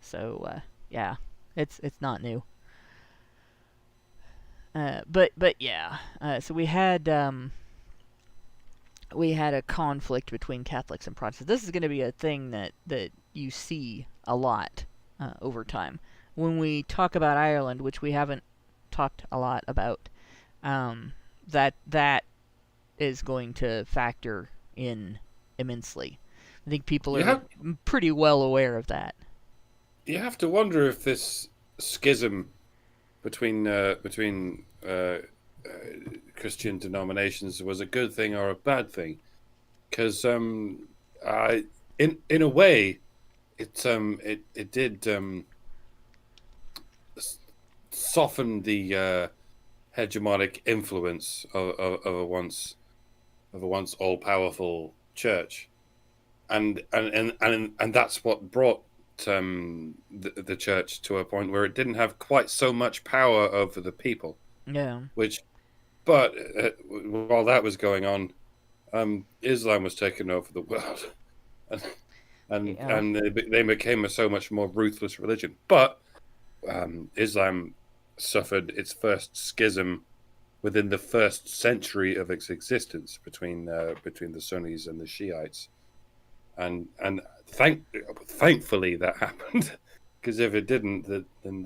So yeah, it's not new. But yeah, so we had a conflict between Catholics and Protestants. This is going to be a thing that you see a lot over time. When we talk about Ireland, which we haven't talked a lot about, that is going to factor in immensely. I think people are pretty well aware of that. You have to wonder if this schism between Christian denominations was a good thing or a bad thing, because in a way it did soften the hegemonic influence of a once all powerful church, and that's what brought the church to a point where it didn't have quite so much power over the people. Yeah. But while that was going on, Islam was taking over the world, and they became a so much more ruthless religion. But Islam suffered its first schism within the first century of its existence between the Sunnis and the Shiites, and thankfully that happened, because if it didn't, then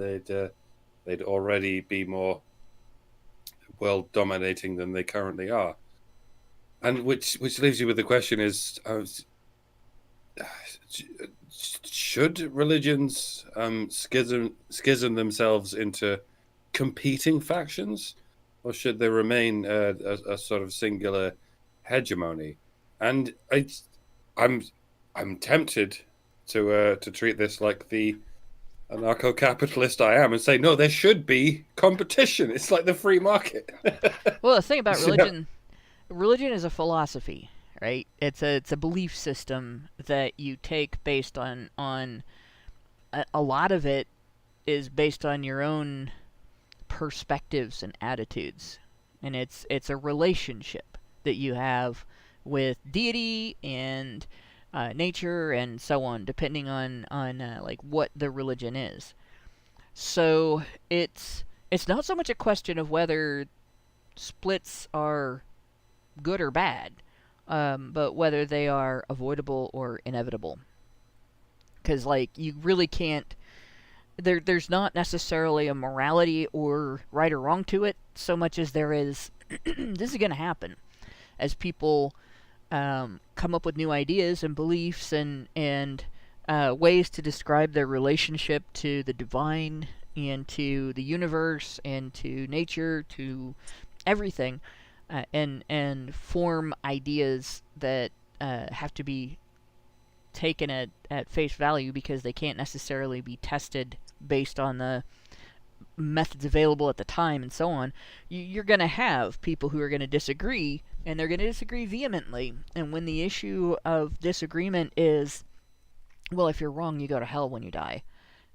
they'd already be more world dominating than they currently are. And which leaves you with the question is, should religions schism themselves into competing factions, or should they remain a sort of singular hegemony? And I'm tempted to treat this like the anarcho-capitalist I am and say, no, there should be competition. It's like the free market. Well, the thing about religion is a philosophy, right? It's a belief system that you take based on a lot of it is based on your own perspectives and attitudes, and it's a relationship that you have with deity and nature and so on, depending on like what the religion is. So it's not so much a question of whether splits are good or bad, but whether they are avoidable or inevitable. Because you really can't. There's not necessarily a morality or right or wrong to it, so much as there is. This is going to happen as people come up with new ideas and beliefs and ways to describe their relationship to the divine and to the universe and to nature, to everything, and form ideas that have to be taken at face value, because they can't necessarily be tested based on the methods available at the time and so on, you're going to have people who are going to disagree, and they're going to disagree vehemently. And when the issue of disagreement is, well, if you're wrong, you go to hell when you die,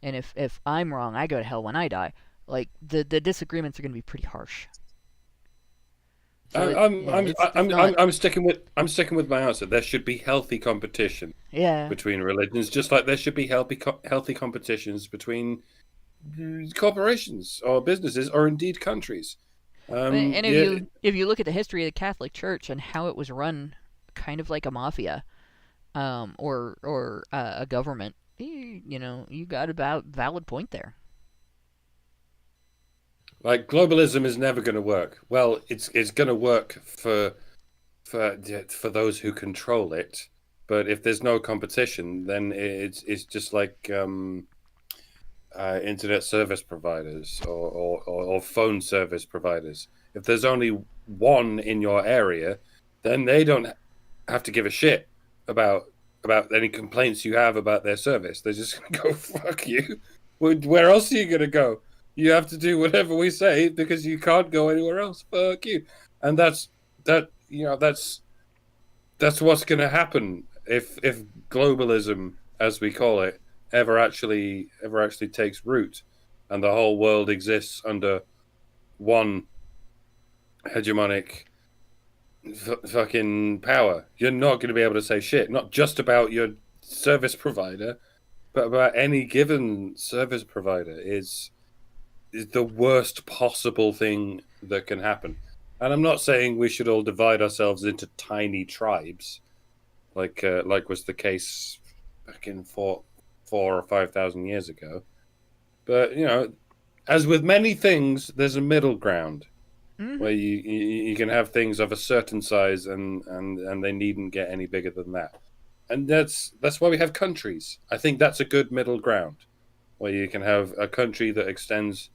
and if I'm wrong, I go to hell when I die, like, the disagreements are going to be pretty harsh. So I'm sticking with my answer. There should be healthy competition between religions, just like there should be healthy competitions between corporations or businesses or indeed countries. And if you look at the history of the Catholic Church and how it was run, kind of like a mafia, or a government, you got a valid point there. Like, globalism is never going to work. Well, it's going to work for those who control it, but if there's no competition, then it's just like internet service providers or phone service providers. If there's only one in your area, then they don't have to give a shit about any complaints you have about their service. They're just going to go, fuck you. Where else are you going to go? You have to do whatever we say because you can't go anywhere else. Fuck you. And that's what's going to happen if globalism, as we call it, ever actually takes root, and the whole world exists under one hegemonic fucking power. You're not going to be able to say shit, not just about your service provider, but about any given service provider is the worst possible thing that can happen. And I'm not saying we should all divide ourselves into tiny tribes, like was the case back in 4,000 or 5,000 years ago. But as with many things, there's a middle ground where you can have things of a certain size, and they needn't get any bigger than that. And that's why we have countries. I think that's a good middle ground, where you can have a country that extends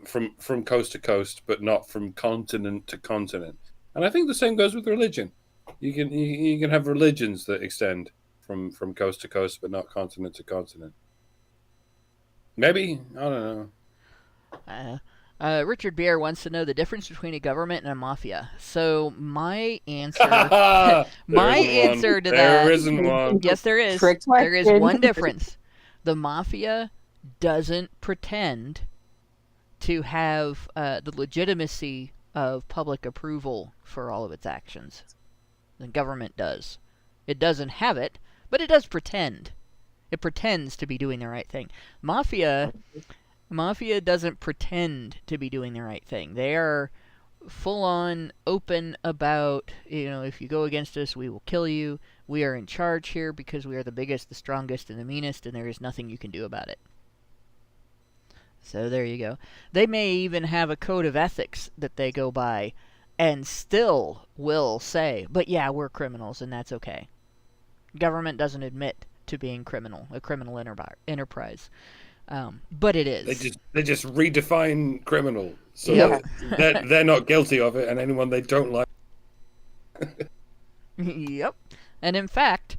from coast to coast, but not from continent to continent. And I think the same goes with religion. You can have religions that extend from coast to coast, but not continent to continent. Maybe, I don't know. Richard Beer wants to know the difference between a government and a mafia. So my answer, know. answer to that, there isn't one. Yes, there is. There is one difference. The mafia doesn't pretend to have the legitimacy of public approval for all of its actions. The government does. It doesn't have it, but it does pretend. It pretends to be doing the right thing. Mafia doesn't pretend to be doing the right thing. They are full-on open about, if you go against us, we will kill you. We are in charge here because we are the biggest, the strongest, and the meanest, and there is nothing you can do about it. So there you go. They may even have a code of ethics that they go by and still will say, but yeah, we're criminals, and that's okay. Government doesn't admit to being a criminal enterprise. But it is. They just redefine criminal, so they're not guilty of it, and anyone they don't like. Yep. And in fact,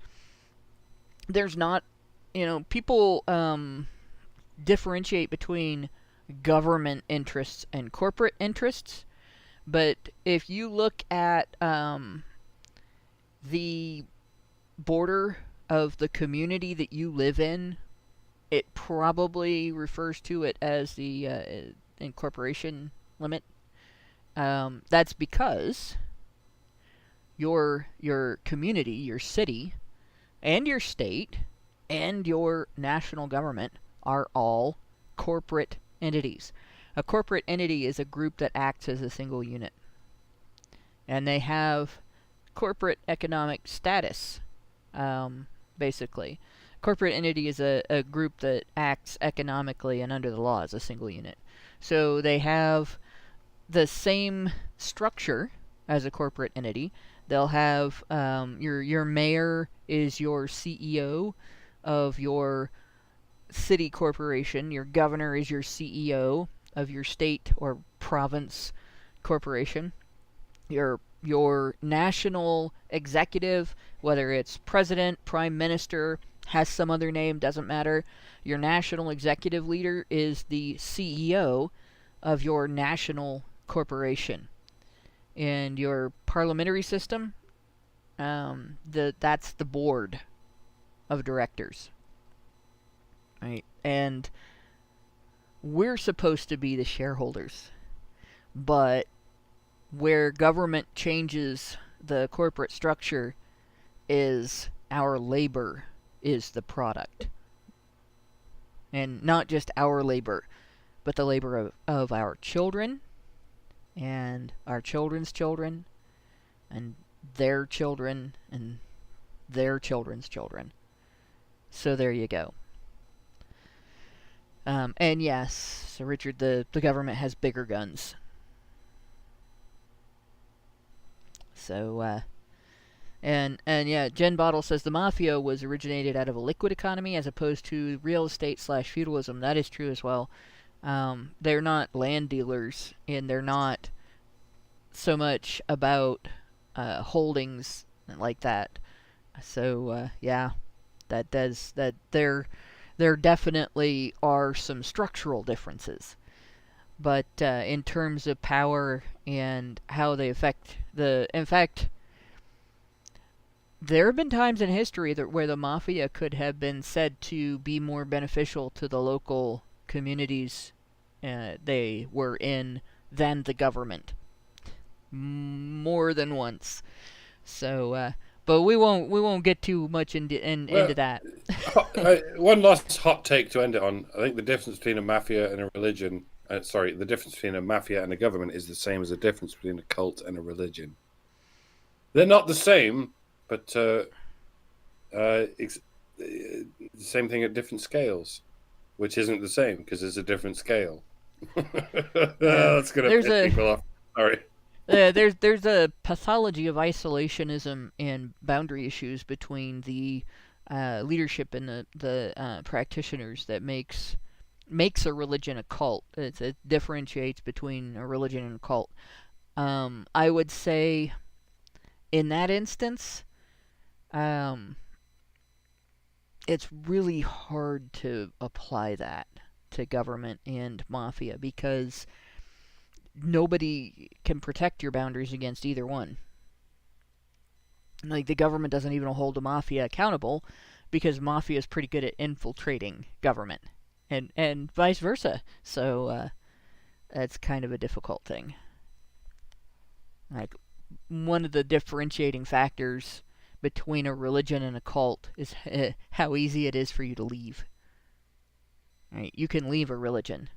there's not, people differentiate between government interests and corporate interests. But if you look at the border of the community that you live in, it probably refers to it as the incorporation limit. That's because your community, your city, and your state, and your national government are all corporate entities. A corporate entity is a group that acts as a single unit. And they have corporate economic status, basically. Corporate entity is a group that acts economically and under the law as a single unit. So they have the same structure as a corporate entity. They'll have your mayor is your CEO of your city corporation. Your governor is your CEO of your state or province corporation. Your national executive, whether it's president, prime minister, has some other name, doesn't matter. Your national executive leader is the CEO of your national corporation. And your parliamentary system, that's the board of directors. Right? And we're supposed to be the shareholders. But where government changes the corporate structure is our labor is the product. And not just our labor, but the labor of our children, and our children's children, and their children, and their children's children. So there you go. And yes, so Richard, the government has bigger guns. So, and yeah, Jen Bottle says the mafia was originated out of a liquid economy as opposed to real estate / feudalism. That is true as well. They're not land dealers, and they're not so much about holdings like that. So yeah, there definitely are some structural differences, but in terms of power and how they affect in fact, there have been times in history where the mafia could have been said to be more beneficial to the local communities they were in than the government. More than once. So, but we won't get too much into that. One last hot take to end it on. I think the difference between a mafia and a religion, the difference between a mafia and a government is the same as the difference between a cult and a religion. They're not the same, but the same thing at different scales, which isn't the same because it's a different scale. That's gonna piss people off. Sorry. There's a pathology of isolationism and boundary issues between the leadership and the practitioners that makes a religion a cult. It differentiates between a religion and a cult. I would say, in that instance, it's really hard to apply that to government and mafia because nobody can protect your boundaries against either one. Like, the government doesn't even hold the mafia accountable because mafia is pretty good at infiltrating government, and vice versa. So that's kind of a difficult thing. Like, one of the differentiating factors between a religion and a cult is how easy it is for you to leave. Right? You can leave a religion,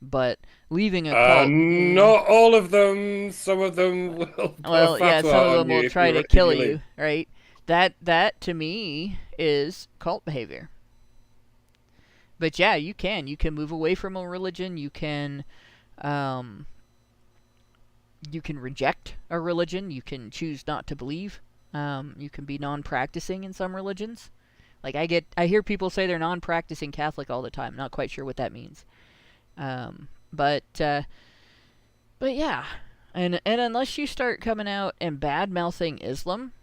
but leaving a cult... not all of them. Some of them will... Well, yeah, some of them will try to kill you, right? That, to me, is cult behavior. But yeah, you can. You can move away from a religion. You can reject a religion. You can choose not to believe. You can be non-practicing in some religions. Like, I hear people say they're non-practicing Catholic all the time. Not quite sure what that means. But yeah, and unless you start coming out and bad-mouthing Islam,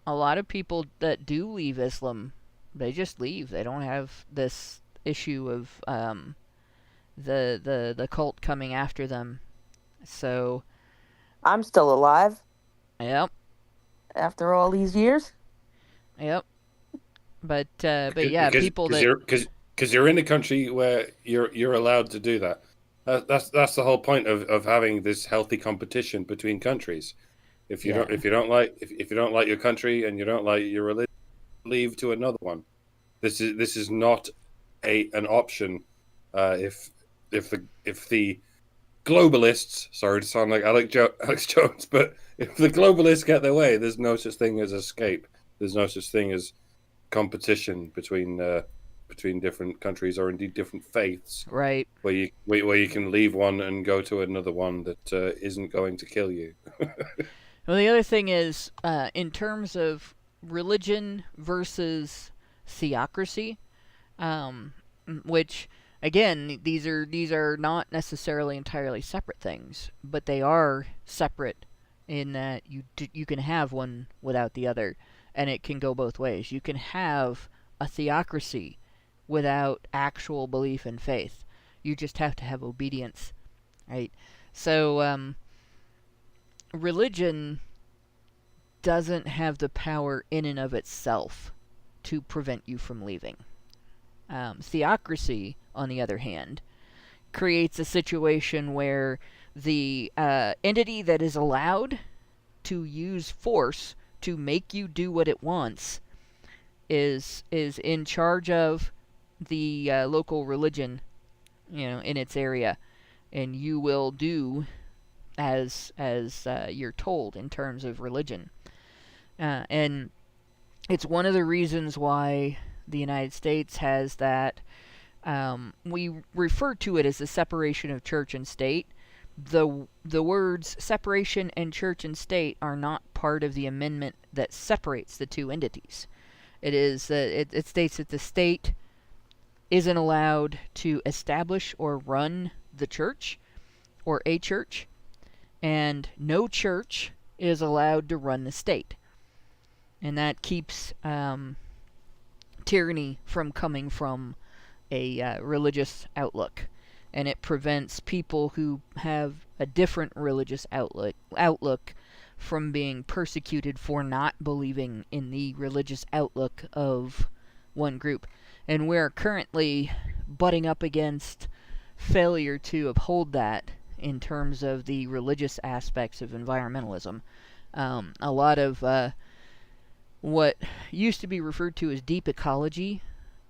a lot of people that do leave Islam, they just leave. They don't have this issue of the cult coming after them. So I'm still alive. Yep. After all these years. Yep. But yeah, people that... Because you're in a country where you're allowed to do that. That's the whole point of having this healthy competition between countries. If you don't like your country and you don't like your religion, leave to another one. This is not an option. If the globalists, sorry to sound like Alex Jones, but if the globalists get their way, there's no such thing as escape. There's no such thing as competition between different countries or indeed different faiths, right? Where you can leave one and go to another one that isn't going to kill you. Well, the other thing is, in terms of religion versus theocracy, which again, these are not necessarily entirely separate things, but they are separate in that you can have one without the other, and it can go both ways. You can have a theocracy without actual belief and faith. You just have to have obedience, right? So, religion doesn't have the power in and of itself to prevent you from leaving. Theocracy, on the other hand, creates a situation where the entity that is allowed to use force to make you do what it wants is in charge of the local religion, in its area, and you will do as you're told in terms of religion. And it's one of the reasons why the United States has that. We refer to it as the separation of church and state. The words separation and church and state are not part of the amendment that separates the two entities. It is it states that the state isn't allowed to establish or run the church or a church, and no church is allowed to run the state. And that keeps tyranny from coming from a religious outlook, and it prevents people who have a different religious outlook from being persecuted for not believing in the religious outlook of one group. And we're currently butting up against failure to uphold that in terms of the religious aspects of environmentalism. A lot of what used to be referred to as deep ecology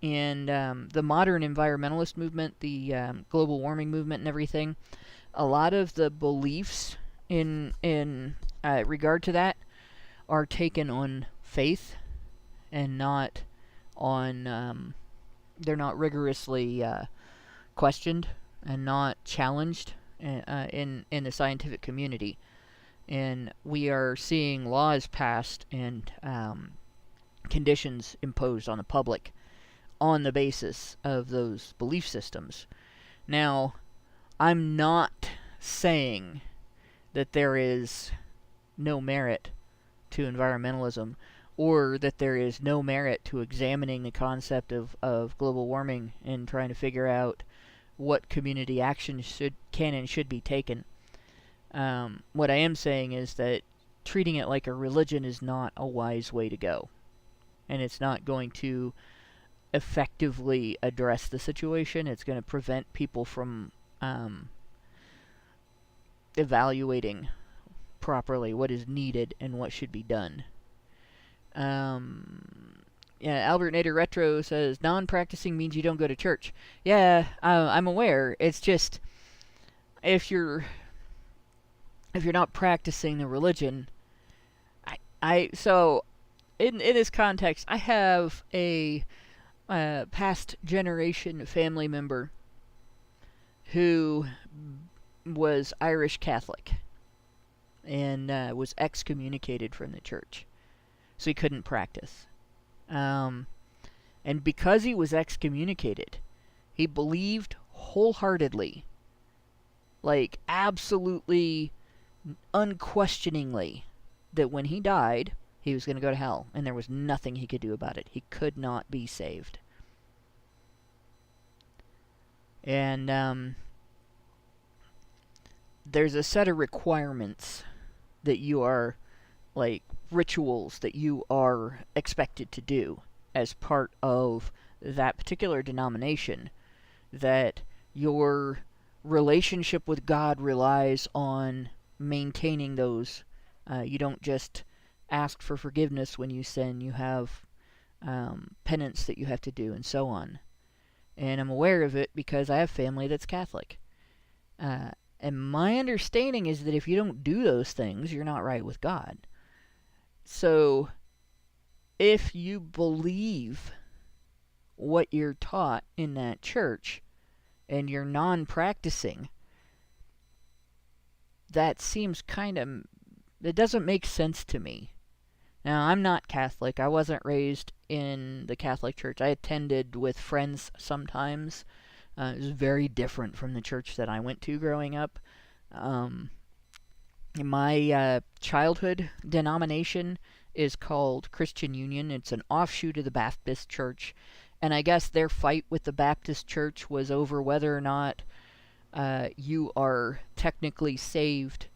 and the modern environmentalist movement, the global warming movement and everything, a lot of the beliefs in regard to that are taken on faith and not on, they're not rigorously questioned and not challenged in the scientific community. And we are seeing laws passed and conditions imposed on the public on the basis of those belief systems. Now, I'm not saying that there is no merit to environmentalism, or that there is no merit to examining the concept of global warming and trying to figure out what community action can and should be taken. What I am saying is that treating it like a religion is not a wise way to go. And it's not going to effectively address the situation. It's going to prevent people from evaluating properly what is needed and what should be done. Albert Nader Retro says, non-practicing means you don't go to church. Yeah, I'm aware. It's just, if you're not practicing the religion, so in this context, I have a past generation family member who was Irish Catholic and was excommunicated from the church, so he couldn't practice. And because he was excommunicated, he believed wholeheartedly, like absolutely unquestioningly, that when he died, he was going to go to hell, and there was nothing he could do about it. He could not be saved. And there's a set of requirements that you are, like, rituals that you are expected to do as part of that particular denomination, that your relationship with God relies on maintaining those. You don't just ask for forgiveness when you sin. You have penance that you have to do, and so on. And I'm aware of it because I have family that's Catholic. And my understanding is that if you don't do those things, you're not right with God. So, if you believe what you're taught in that church, and you're non-practicing, that seems it doesn't make sense to me. Now, I'm not Catholic. I wasn't raised in the Catholic Church. I attended with friends sometimes. It was very different from the church that I went to growing up. My childhood denomination is called Christian Union. It's an offshoot of the Baptist Church. And I guess their fight with the Baptist Church was over whether or not you are technically saved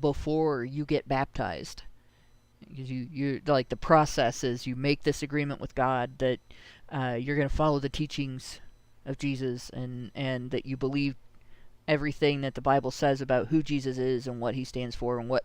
before you get baptized. Because you like, the process is you make this agreement with God that you're going to follow the teachings of Jesus, and that you believe everything that the Bible says about who Jesus is and what he stands for and what,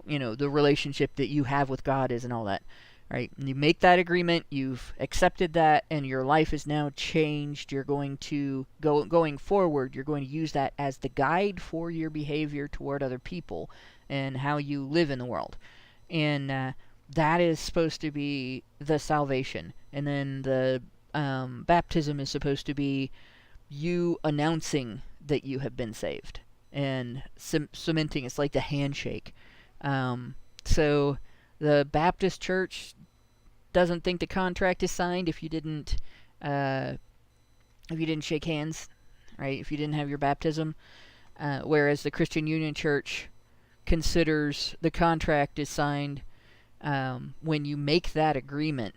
the relationship that you have with God is and all that. Right? And you make that agreement, you've accepted that, and your life is now changed. You're going to going forward, you're going to use that as the guide for your behavior toward other people and how you live in the world. And that is supposed to be the salvation. And then the baptism is supposed to be you announcing that you have been saved and cementing. It's like the handshake. So the Baptist Church doesn't think the contract is signed if you didn't shake hands, right? If you didn't have your baptism, whereas the Christian Union Church considers the contract is signed when you make that agreement,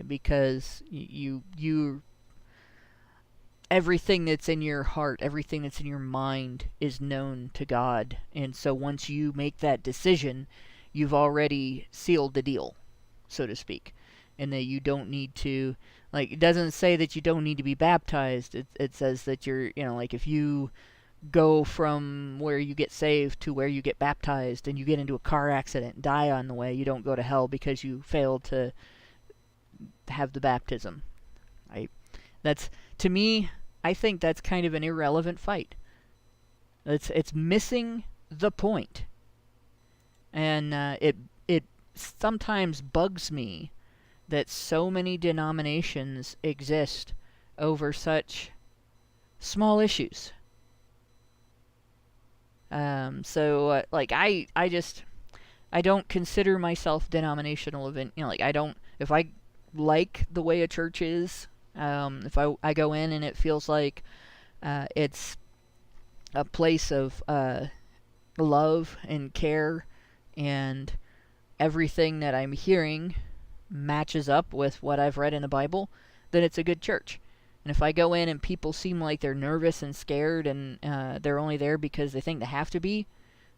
because you everything that's in your heart, everything that's in your mind is known to God, and so once you make that decision, you've already sealed the deal, so to speak, and that you don't need to, like, it doesn't say that you don't need to be baptized. It says that you're, like, if you go from where you get saved to where you get baptized and you get into a car accident and die on the way, you don't go to hell because you failed to have the baptism, right? That's, to me, I think that's kind of an irrelevant fight. It's missing the point. And it sometimes bugs me that so many denominations exist over such small issues. Like, I don't consider myself denominational if I like the way a church is, if I go in and it feels like it's a place of love and care, and everything that I'm hearing matches up with what I've read in the Bible, then it's a good church. And if I go in and people seem like they're nervous and scared and they're only there because they think they have to be,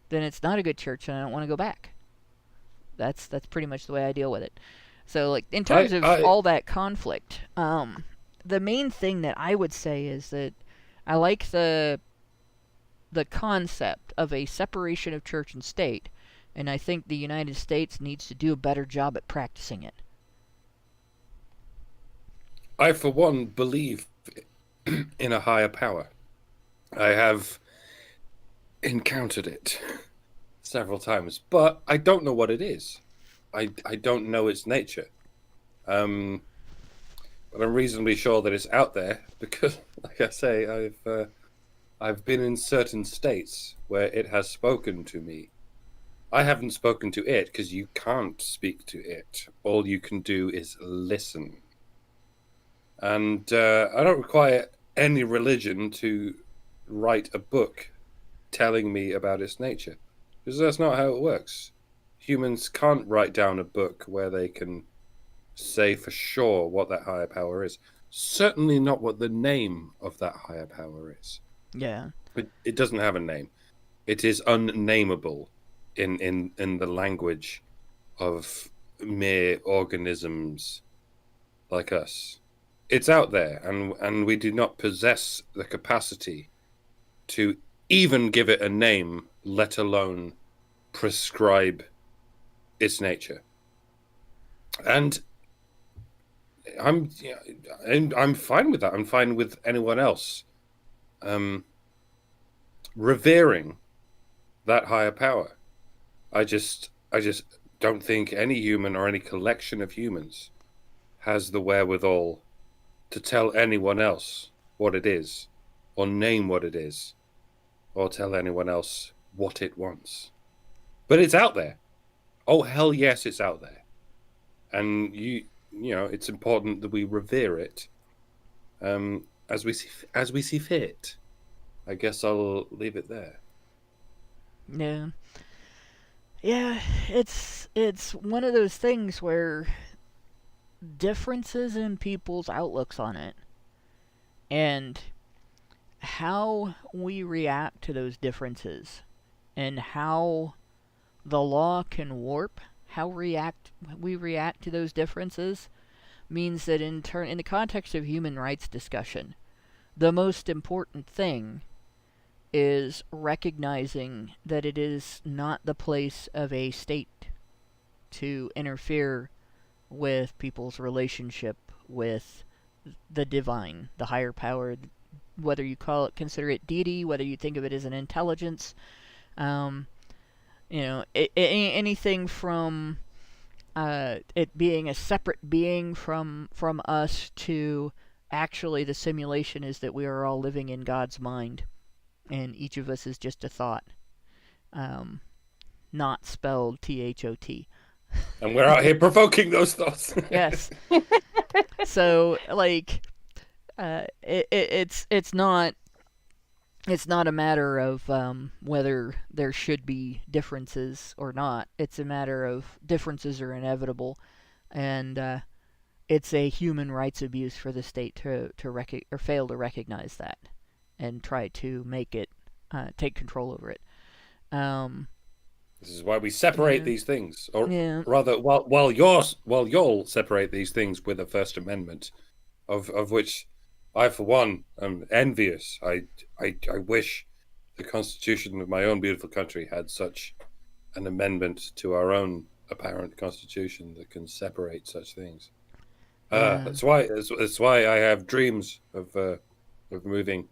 then it's not a good church and I don't want to go back. That's pretty much the way I deal with it. So, like, in terms of all that conflict, the main thing that I would say is that I like the concept of a separation of church and state, and I think the United States needs to do a better job at practicing it. I, for one, believe in a higher power. I have encountered it several times, but I don't know what it is. I don't know its nature. But I'm reasonably sure that it's out there because, like I say, I've been in certain states where it has spoken to me. I haven't spoken to it because you can't speak to it. All you can do is listen. And I don't require any religion to write a book telling me about its nature, because that's not how it works. Humans can't write down a book where they can say for sure what that higher power is. Certainly not what the name of that higher power is. Yeah. It doesn't have a name. It is unnameable in the language of mere organisms like us. It's out there, and we do not possess the capacity to even give it a name, let alone prescribe its nature. And I'm fine with that. I'm fine with anyone else revering that higher power. I just don't think any human or any collection of humans has the wherewithal to tell anyone else what it is, or name what it is, or tell anyone else what it wants. But it's out there. Oh, hell yes, it's out there. And you know, it's important that we revere it as we see fit. I guess I'll leave it there. Yeah. Yeah, it's one of those things where differences in people's outlooks on it and how we react to those differences and how the law can warp how we react to those differences means that in the context of human rights discussion, the most important thing is recognizing that it is not the place of a state to interfere with people's relationship with the divine, the higher power, whether you consider it deity, whether you think of it as an intelligence, anything from it being a separate being from us to actually the simulation is that we are all living in God's mind, and each of us is just a thought, not spelled THOT. And we're out here provoking those thoughts. Yes. So, it's not a matter of whether there should be differences or not. It's a matter of differences are inevitable, and it's a human rights abuse for the state to fail to recognize that and try to make it take control over it. This is why we separate these things, or rather, while y'all separate these things with the First Amendment, of which I, for one, am envious. I wish the Constitution of my own beautiful country had such an amendment to our own apparent Constitution that can separate such things. That's why I have dreams of moving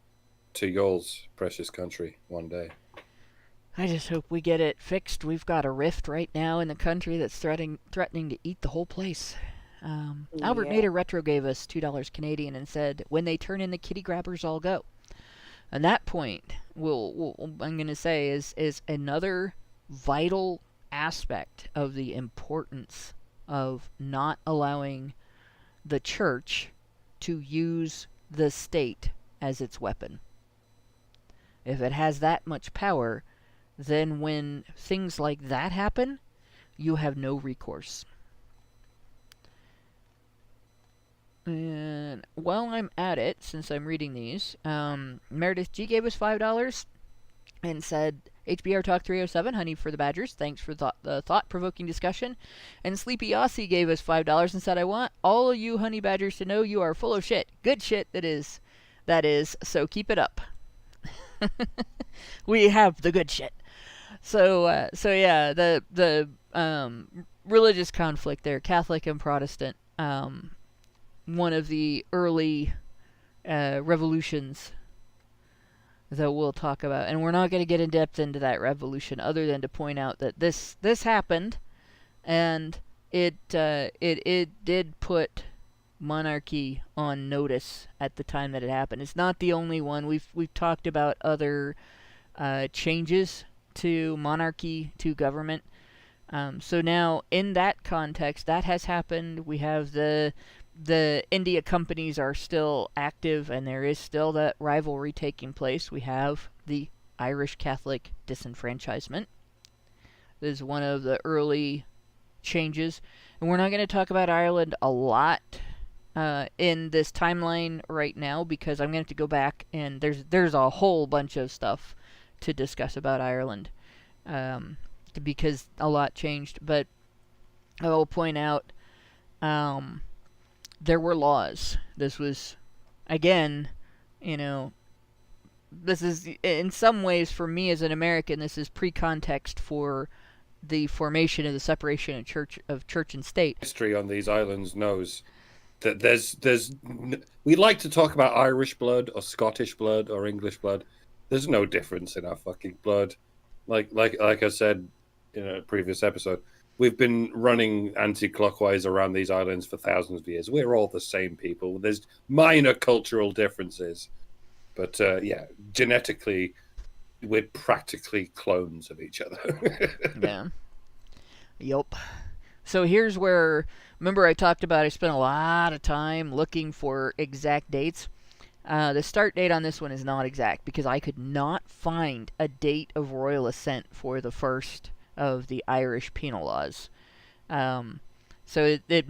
to y'all's precious country one day. I just hope we get it fixed. We've got a rift right now in the country that's threatening to eat the whole place. Albert Nader Retro gave us $2 Canadian and said, "When they turn in the kitty grabbers, I'll go." And that point, I'm going to say, is another vital aspect of the importance of not allowing the church to use the state as its weapon. If it has that much power, then when things like that happen, you have no recourse. And while I'm at it, since I'm reading these, Meredith G gave us $5 and said, HBR Talk 307, honey for the Badgers, thanks for the thought-provoking discussion. And Sleepy Aussie gave us $5 and said, I want all of you honey badgers to know you are full of shit. Good shit, that is, so keep it up. We have the good shit. So yeah, the religious conflict there, Catholic and Protestant, one of the early revolutions that we'll talk about, and we're not going to get in depth into that revolution, other than to point out that this happened, and it did put monarchy on notice at the time that it happened. It's not the only one. We've talked about other changes to monarchy, to government. So now, in that context, that has happened. We have the India companies are still active, and there is still that rivalry taking place. We have the Irish Catholic disenfranchisement. This is one of the early changes. And we're not going to talk about Ireland a lot in this timeline right now, because I'm going to have to go back, and there's a whole bunch of stuff to discuss about Ireland, because a lot changed. But I will point out, there were laws. This was, again, this is, in some ways, for me as an American, this is pre-context for the formation of the separation of church and state. History on these islands knows that we like to talk about Irish blood or Scottish blood or English blood. There's no difference in our fucking blood. Like I said in a previous episode, we've been running anti-clockwise around these islands for thousands of years. We're all the same people. There's minor cultural differences. But, genetically, we're practically clones of each other. Yeah. Yup. So here's where, remember I talked about I spent a lot of time looking for exact dates. The start date on this one is not exact, because I could not find a date of royal assent for the first of the Irish penal laws. So it